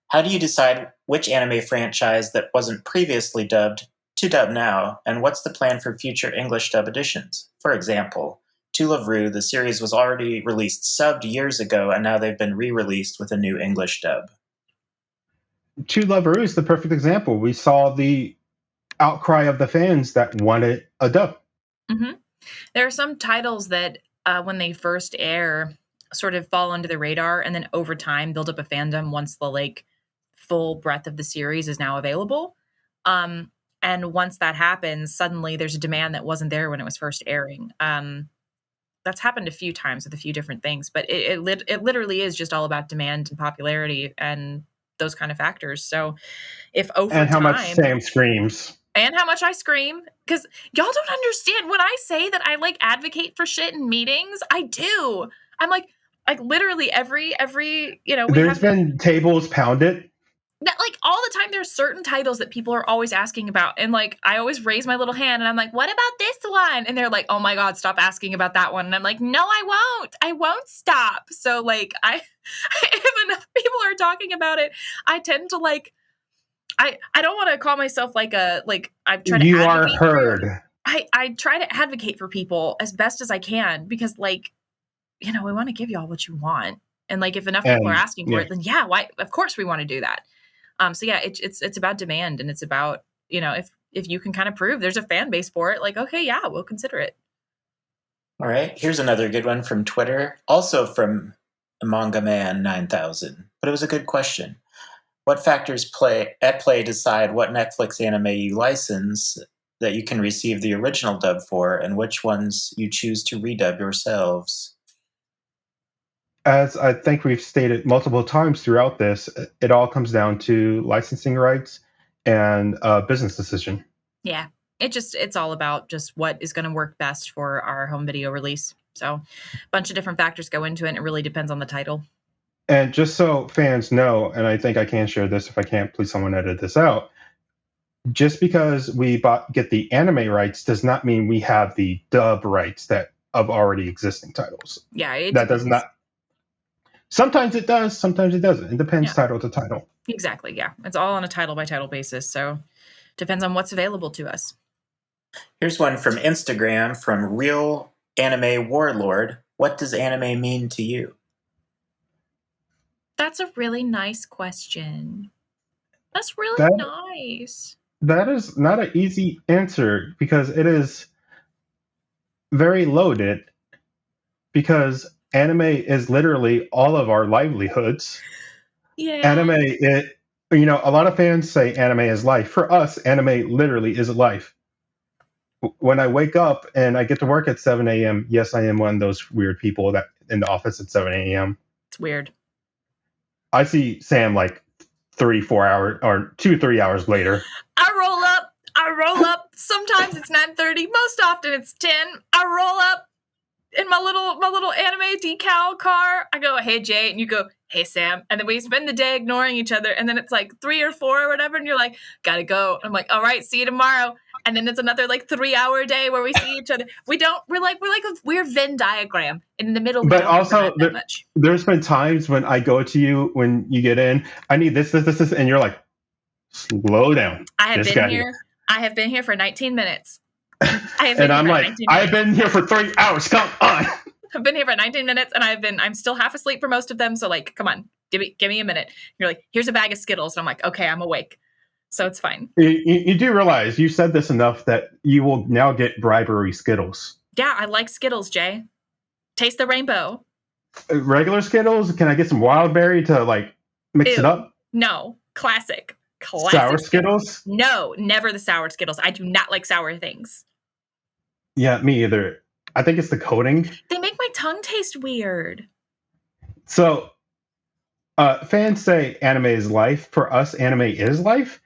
How do you decide which anime franchise that wasn't previously dubbed to dub now, and what's the plan for future English dub editions? For example, To Love Ru, the series was already released subbed years ago, and now they've been re-released with a new English dub. To Love Ru is the perfect example. We saw the outcry of the fans that wanted a dub. Mm-hmm. There are some titles that, when they first air, sort of fall under the radar, and then over time build up a fandom once the full breadth of the series is now available. And once that happens, suddenly there's a demand that wasn't there when it was first airing. That's happened a few times with a few different things, but it literally is just all about demand and popularity and those kind of factors. So if over time... And how much Sam screams. And how much I scream. Because y'all don't understand. When I say that I advocate for shit in meetings, I do. I'm like literally every There's been tables pounded. All the time, there's certain titles that people are always asking about. And I always raise my little hand and I'm like, what about this one? And they're like, oh my God, stop asking about that one. And I'm like, no, I won't stop. So if enough people are talking about it, I tend to I don't want to call myself I'm trying to You advocate are heard. I try to advocate for people as best as I can because we want to give y'all what you want. And if enough people are asking for it, then why? Of course we want to do that. So yeah, it's about demand, and it's about, if you can kind of prove there's a fan base for it, okay, yeah, we'll consider it. All right, here's another good one from Twitter, also from Manga Man 9000, but it was a good question. What factors at play decide what Netflix anime you license that you can receive the original dub for, and which ones you choose to redub yourselves? As I think we've stated multiple times throughout this, it all comes down to licensing rights and a business decision. Yeah, it's all about just what is going to work best for our home video release. So a bunch of different factors go into it, and it really depends on the title. And just so fans know, and I think I can share this, if I can't, please someone edit this out. Just because we get the anime rights does not mean we have the dub rights of already existing titles. Yeah, that does not. Sometimes it does, sometimes it doesn't. It depends title to title. Exactly, yeah. It's all on a title-by-title basis, so depends on what's available to us. Here's one from Instagram from Real Anime Warlord. What does anime mean to you? That's a really nice question. That's really That nice. that is not an easy answer because it is very loaded because anime is literally all of our livelihoods. Yeah. Anime, a lot of fans say anime is life. For us, anime literally is life. When I wake up and I get to work at 7 a.m., yes, I am one of those weird people that in the office at 7 a.m. It's weird. I see Sam like 3 4 hours or 2 3 hours later. I roll up. Sometimes it's 9:30. Most often it's 10. I roll up in my little anime decal car. I go, hey Jay, and you go, hey Sam, and then we spend the day ignoring each other, and then it's like 3 or 4 or whatever, and you're like, gotta go. I'm like, all right, see you tomorrow. And then it's another like 3-hour day where we see each other. We're like a weird Venn diagram. And in the middle, we But don't also, overlap that much. there's been times when I go to you when you get in. I need this, and you're like, slow down. I have been here for 19 minutes. And I'm like, I've been here for 3 hours. Come on. I've been here for 19 minutes and I'm still half asleep for most of them. So like, come on, give me a minute. You're like, here's a bag of Skittles. And I'm like, okay, I'm awake. So it's fine. You do realize you said this enough that you will now get bribery Skittles. Yeah, I like Skittles, Jay. Taste the rainbow. Regular Skittles? Can I get some wild berry to like mix it up? No, classic. Sour Skittles? No, never the sour Skittles. I do not like sour things. Yeah, me either. I think it's the coating. They make my tongue taste weird. So, fans say anime is life. For us, anime is life.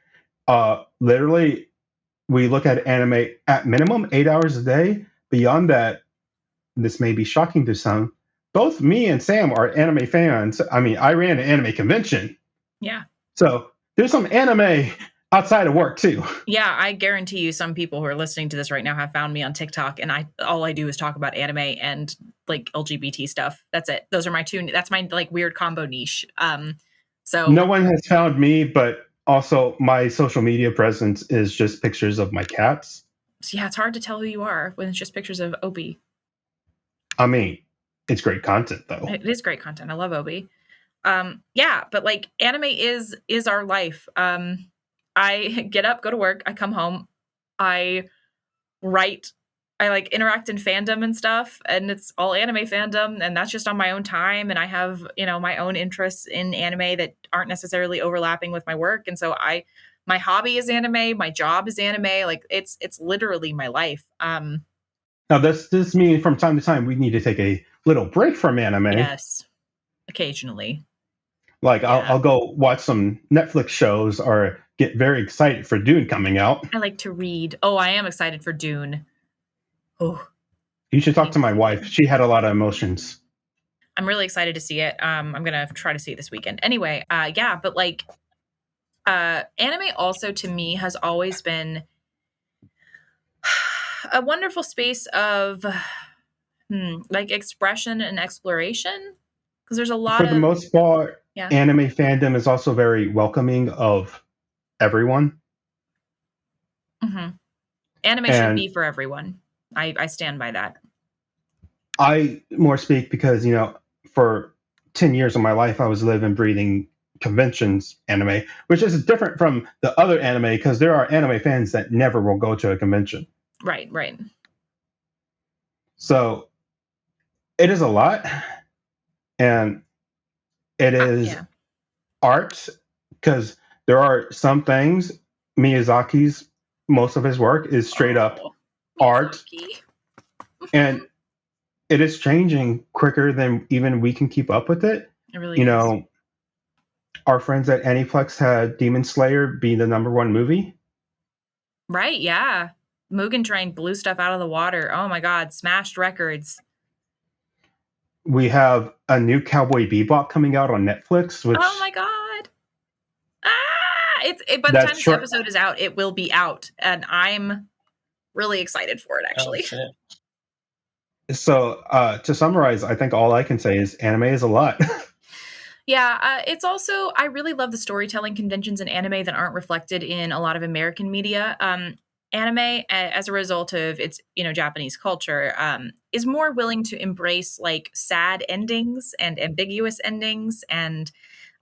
Literally, we look at anime at minimum 8 hours a day. Beyond that, this may be shocking to some. Both me and Sam are anime fans. I mean, I ran an anime convention. Yeah. So there's some anime outside of work too. Yeah, I guarantee you some people who are listening to this right now have found me on TikTok and all I do is talk about anime and like LGBT stuff. That's it. Those are my two. That's my like weird combo niche. So no one has found me, but also my social media presence is just pictures of my cats. So yeah, it's hard to tell who you are when it's just pictures of Obi. I mean, it's great content though. It is great content. I love Obi. Yeah, but like anime is our life. I get up, go to work, I come home, I write, I like interact in fandom and stuff, and it's all anime fandom, and that's just on my own time, and I have, my own interests in anime that aren't necessarily overlapping with my work, and so my hobby is anime, my job is anime, like it's literally my life. Now this means from time to time we need to take a little break from anime. Yes, occasionally. Like I'll go watch some Netflix shows or get very excited for Dune coming out. I like to read. Oh, I am excited for Dune. Oh, you should talk to my wife. She had a lot of emotions. I'm really excited to see it. I'm gonna try to see it this weekend. Anyway, yeah, but like, anime also to me has always been a wonderful space of like expression and exploration because there's a lot for the most part. Yeah. Anime fandom is also very welcoming of everyone. Mm-hmm. Anime should be for everyone. I stand by that. I more speak because, for 10 years of my life, I was living, breathing conventions anime, which is different from the other anime because there are anime fans that never will go to a convention. Right. So it is a lot. And it is art because there are some things Miyazaki's most of his work is straight up art, and it is changing quicker than even we can keep up with it. It really is. Our friends at Aniplex had Demon Slayer be the #1 movie. Right? Yeah, Mugen Train blew stuff out of the water. Oh my God, smashed records. We have a new Cowboy Bebop coming out on Netflix. Which, oh my God! By the time this episode is out, it will be out, and I'm really excited for it. Actually. Oh, so to summarize, I think all I can say is anime is a lot. Yeah, it's also I really love the storytelling conventions in anime that aren't reflected in a lot of American media. Anime, as a result of its Japanese culture, is more willing to embrace like sad endings and ambiguous endings and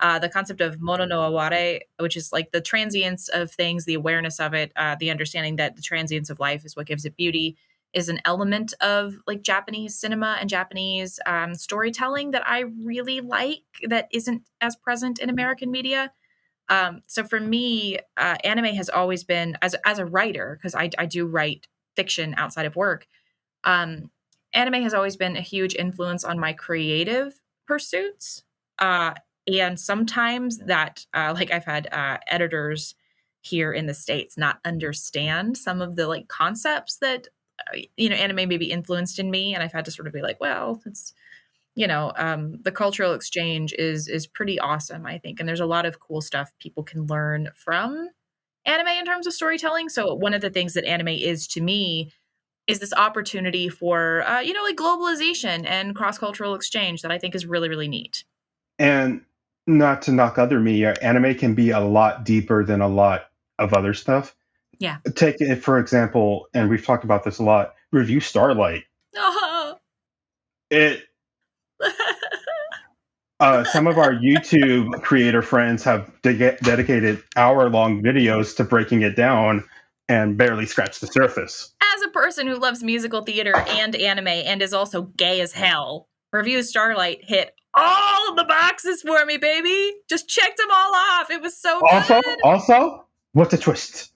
The concept of mono no aware, which is like the transience of things, the awareness of it, the understanding that the transience of life is what gives it beauty, is an element of like Japanese cinema and Japanese storytelling that I really like that isn't as present in American media. So for me, anime has always been, as a writer, because I do write fiction outside of work, anime has always been a huge influence on my creative pursuits. And sometimes that, like I've had editors here in the States not understand some of the like concepts that, anime maybe influenced in me. And I've had to sort of be like, well, it's, the cultural exchange is pretty awesome, I think. And there's a lot of cool stuff people can learn from anime in terms of storytelling. So one of the things that anime is to me is this opportunity for, like globalization and cross-cultural exchange that I think is really, really neat. And not to knock other media, anime can be a lot deeper than a lot of other stuff. Yeah. Take it, for example, and we've talked about this a lot, review Starlight. Oh. Some of our YouTube creator friends have dedicated hour-long videos to breaking it down and barely scratch the surface. As a person who loves musical theater and anime and is also gay as hell, Review Starlight hit all of the boxes for me, baby. Just checked them all off. It was so good. Also, what a twist.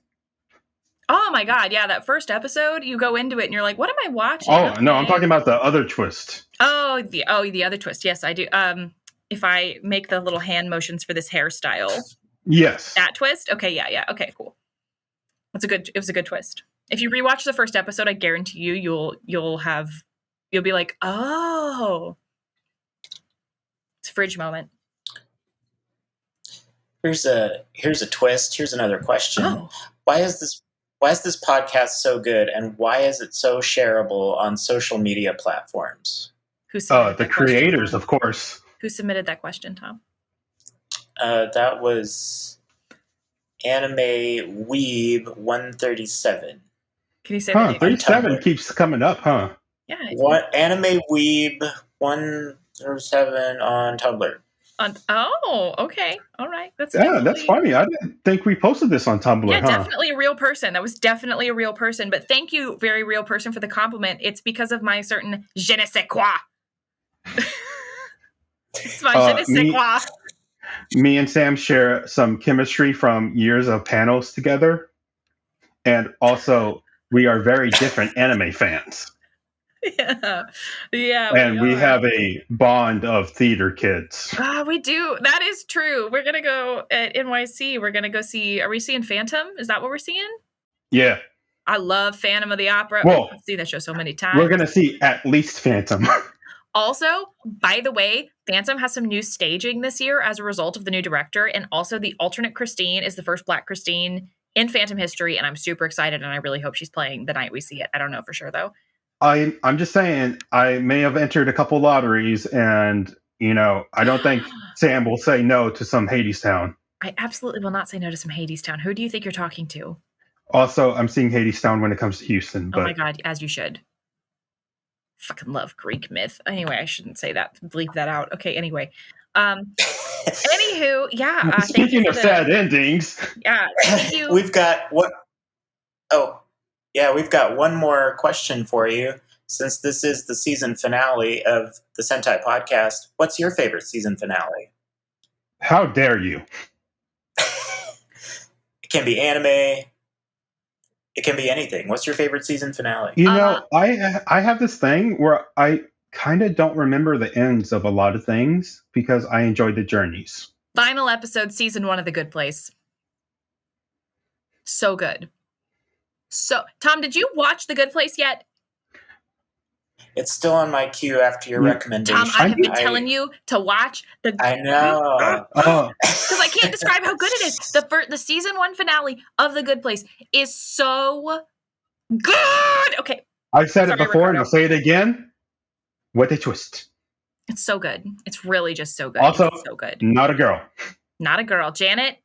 Oh my God. Yeah, that first episode, you go into it and you're like, what am I watching? Oh, okay. No, I'm talking about the other twist. Oh, the other twist. Yes, I do. If I make the little hand motions for this hairstyle. Yes. That twist? Okay, yeah. Okay, cool. It was a good twist. If you rewatch the first episode, I guarantee you'll be like, oh. It's a fridge moment. Here's a twist. Here's another question. Oh. Why is this podcast so good, and why is it so shareable on social media platforms? Who submitted the creators, of course. Who submitted that question, Tom? That was Anime Weeb 137. Can you say that? 37 keeps coming up, huh? Yeah. Anime Weeb 137 on Tumblr. Oh, okay. All right. That's funny. I didn't think we posted this on Tumblr. Yeah, definitely a real person. That was definitely a real person. But thank you, very real person, for the compliment. It's because of my certain je ne sais quoi. It's my je ne sais quoi. Me and Sam share some chemistry from years of panels together. And also, we are very different anime fans. Yeah. And we have a bond of theater kids. We do. That is true. We're going to go at NYC. We're going to go see, are we seeing Phantom? Is that what we're seeing? Yeah. I love Phantom of the Opera. Well, I've seen that show so many times. We're going to see at least Phantom. Also, by the way, Phantom has some new staging this year as a result of the new director. And also the alternate Christine is the first Black Christine in Phantom history. And I'm super excited. And I really hope she's playing the night we see it. I don't know for sure, though. I'm just saying, I may have entered a couple lotteries, and, I don't think Sam will say no to some Hadestown. I absolutely will not say no to some Hadestown. Who do you think you're talking to? Also, I'm seeing Hadestown when it comes to Houston. But... Oh my God, as you should. Fucking love Greek myth. Anyway, I shouldn't say that. Bleep that out. Okay, anyway. Anywho, yeah. Speaking of sad endings. Yeah, thank you. We've got what? Oh. Yeah, we've got one more question for you. Since this is the season finale of the Sentai podcast, what's your favorite season finale? How dare you? It can be anime. It can be anything. What's your favorite season finale? I have this thing where I kind of don't remember the ends of a lot of things because I enjoy the journeys. Final episode, season 1 of The Good Place. So good. So, Tom, did you watch The Good Place yet? It's still on my queue after your recommendation. Tom, I have been telling you to watch the. I know. Because I can't describe how good it is. The season 1 finale of The Good Place is so good. Okay. I've said it before, and I'll say it again. What a twist! It's so good. It's really just so good. Also, so good. Not a girl. Not a girl. Janet,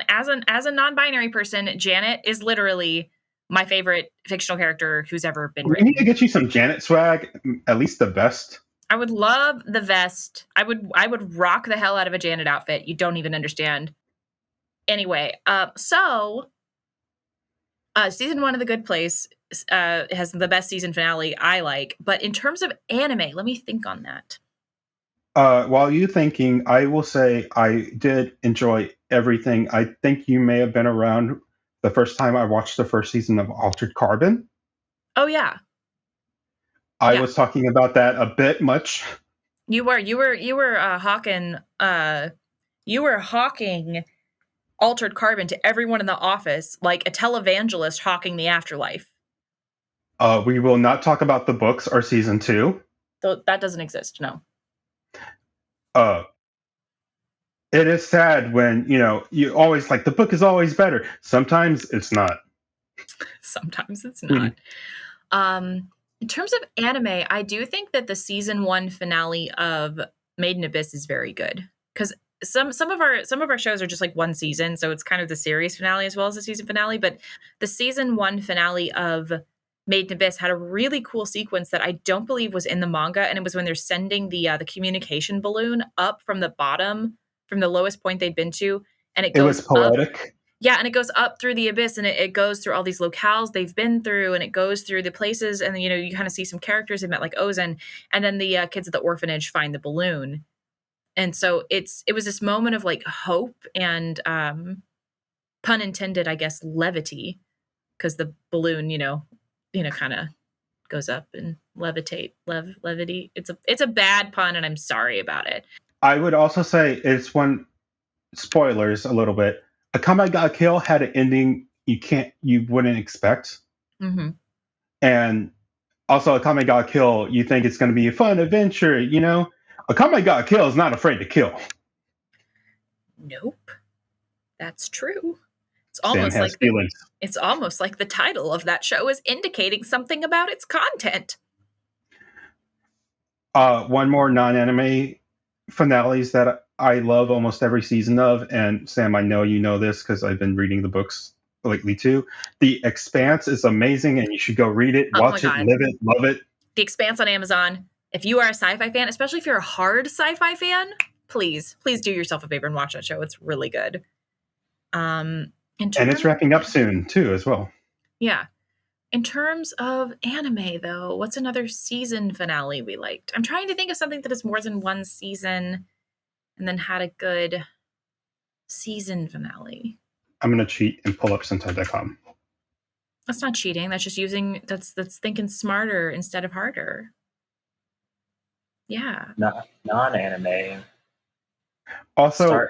as a non-binary person, Janet is literally my favorite fictional character who's ever been written. We need to get you some Janet swag, at least the best. I would love the vest. I would rock the hell out of a Janet outfit. You don't even understand. Anyway, so season 1 of The Good Place has the best season finale I like. But in terms of anime, let me think on that. While you thinking, I will say I did enjoy everything. I think you may have been around the first time I watched the first season of Altered Carbon. Oh yeah, I Yeah. was talking about that a bit much. you were hawking Altered Carbon to everyone in the office, like a televangelist hawking the afterlife. We will not talk about the books or season 2. Though that doesn't exist. No. It is sad when, you always like the book is always better. Sometimes it's not. Sometimes it's not. In terms of anime, I do think that the season 1 finale of Made in Abyss is very good, because some of our shows are just like one season, so it's kind of the series finale as well as the season finale. But the season 1 finale of Made in Abyss had a really cool sequence that I don't believe was in the manga, and it was when they're sending the communication balloon up from the bottom, from the lowest point they'd been to, and it was goes up. poetic. Yeah, and it goes up through the abyss, and it goes through all these locales they've been through, and it goes through the places, and you kind of see some characters they met, like Ozen, and then the kids at the orphanage find the balloon. And so it was this moment of like hope and pun intended, I guess, levity, because the balloon, kind of goes up and levity. It's a bad pun, and I'm sorry about it. I would also say it's one spoilers a little bit. Akame ga Kill had an ending you wouldn't expect. Mm-hmm. And also Akame ga Kill, you think it's going to be a fun adventure, Akame ga Kill is not afraid to kill. Nope. That's true. It's almost like the title of that show is indicating something about its content. One more non-anime finales that I love almost every season of, and Sam, I know you know this because I've been reading the books lately too. The Expanse is amazing, and you should go read it, watch it, live it, love it. The Expanse on Amazon. If you are a sci-fi fan, especially if you're a hard sci-fi fan, please do yourself a favor and watch that show. It's really good. And it's wrapping up soon too, as well. Yeah. In terms of anime, though, what's another season finale we liked? I'm trying to think of something that is more than one season and then had a good season finale. I'm going to cheat and pull up Sentai.com. That's not cheating. That's just that's thinking smarter instead of harder. Yeah. Non-anime. Also,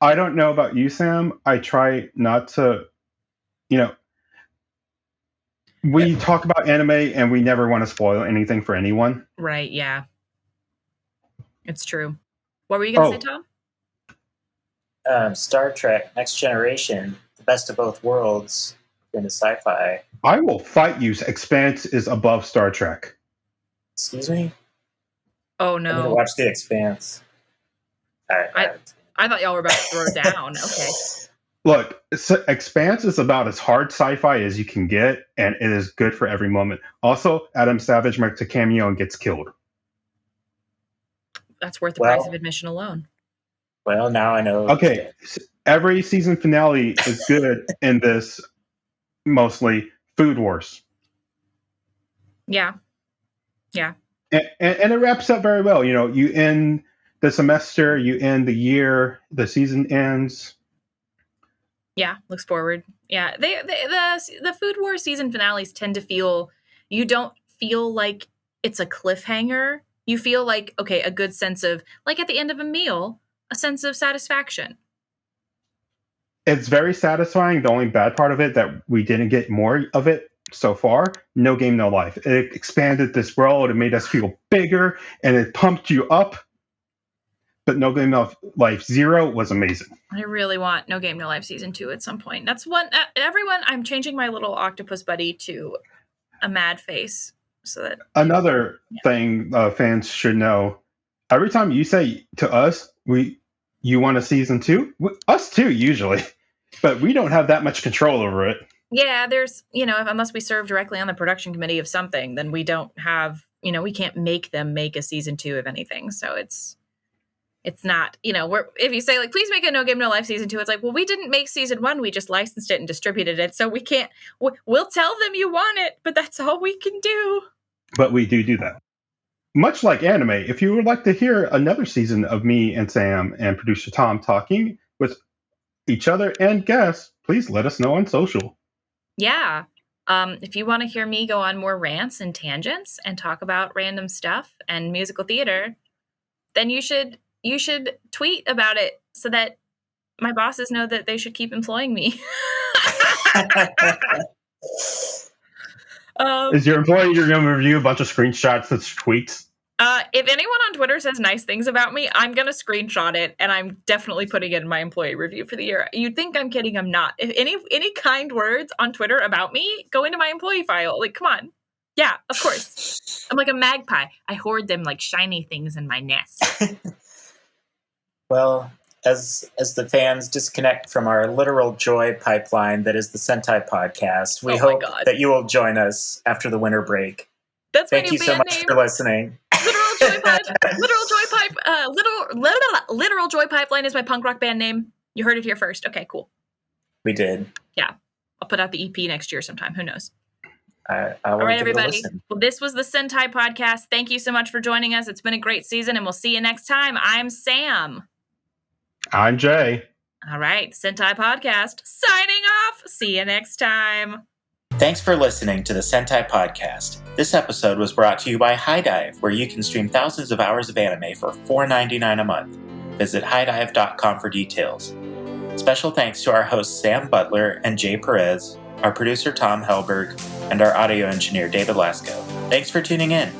I don't know about you, Sam. I try not to, we talk about anime and we never want to spoil anything for anyone. Right, yeah. It's true. What were you going to say, Tom? Star Trek, Next Generation, the best of both worlds in the sci-fi. I will fight you. Expanse is above Star Trek. Excuse me? Oh, no. I need to watch The Expanse. I thought y'all were about to throw it down. Okay. Look, Expanse is about as hard sci-fi as you can get, and it is good for every moment. Also, Adam Savage makes a cameo and gets killed. That's worth the price of admission alone. Well, now I know. Okay, every season finale is good in this, mostly Food Wars. Yeah. Yeah. And it wraps up very well. You end the semester, you end the year, the season ends. Yeah, looks forward. Yeah, the Food Wars season finales tend to feel, you don't feel like it's a cliffhanger. You feel like, okay, a good sense of, like at the end of a meal, a sense of satisfaction. It's very satisfying. The only bad part of it that we didn't get more of it so far, No Game, No Life. It expanded this world. It made us feel bigger, and it pumped you up. But No Game, No Life Zero was amazing. I really want No Game, No Life Season 2 at some point. That's one, everyone, I'm changing my little octopus buddy to a mad face. So that Another thing fans should know, every time you say to us, you want a season 2, us too, usually. But we don't have that much control over it. Yeah, there's, unless we serve directly on the production committee of something, then we don't have, we can't make them make a season 2 of anything. So it's not, if you say like, please make a No Game No Life season 2, it's like, well, we didn't make season 1. We just licensed it and distributed it. So we can't, we'll tell them you want it, but that's all we can do. But we do that. Much like anime, if you would like to hear another season of me and Sam and producer Tom talking with each other and guests, please let us know on social. Yeah. If you want to hear me go on more rants and tangents and talk about random stuff and musical theater, then you should tweet about it so that my bosses know that they should keep employing me. Is your employee going to review a bunch of screenshots that's tweets? If anyone on Twitter says nice things about me, I'm going to screenshot it, and I'm definitely putting it in my employee review for the year. You'd think I'm kidding. I'm not. If any kind words on Twitter about me, go into my employee file. Like, come on. Yeah, of course. I'm like a magpie. I hoard them like shiny things in my nest. Well, as the fans disconnect from our literal joy pipeline that is the Sentai podcast, we hope that you will join us after the winter break. That's Thank you so much for listening. Literal Joy Pipeline is my punk rock band name. You heard it here first. Okay, cool. We did. Yeah. I'll put out the EP next year sometime. Who knows? All right, everybody. Well, this was the Sentai podcast. Thank you so much for joining us. It's been a great season, and we'll see you next time. I'm Sam. I'm Jay. All right, Sentai podcast signing off. See you next time. Thanks for listening to the Sentai podcast. This episode was brought to you by HiDive, where you can stream thousands of hours of anime for $4.99 a month. Visit highdive.com for details. Special thanks to our hosts Sam Butler and Jay Perez, our producer Tom Helberg, and our audio engineer David Lasko. Thanks for tuning in.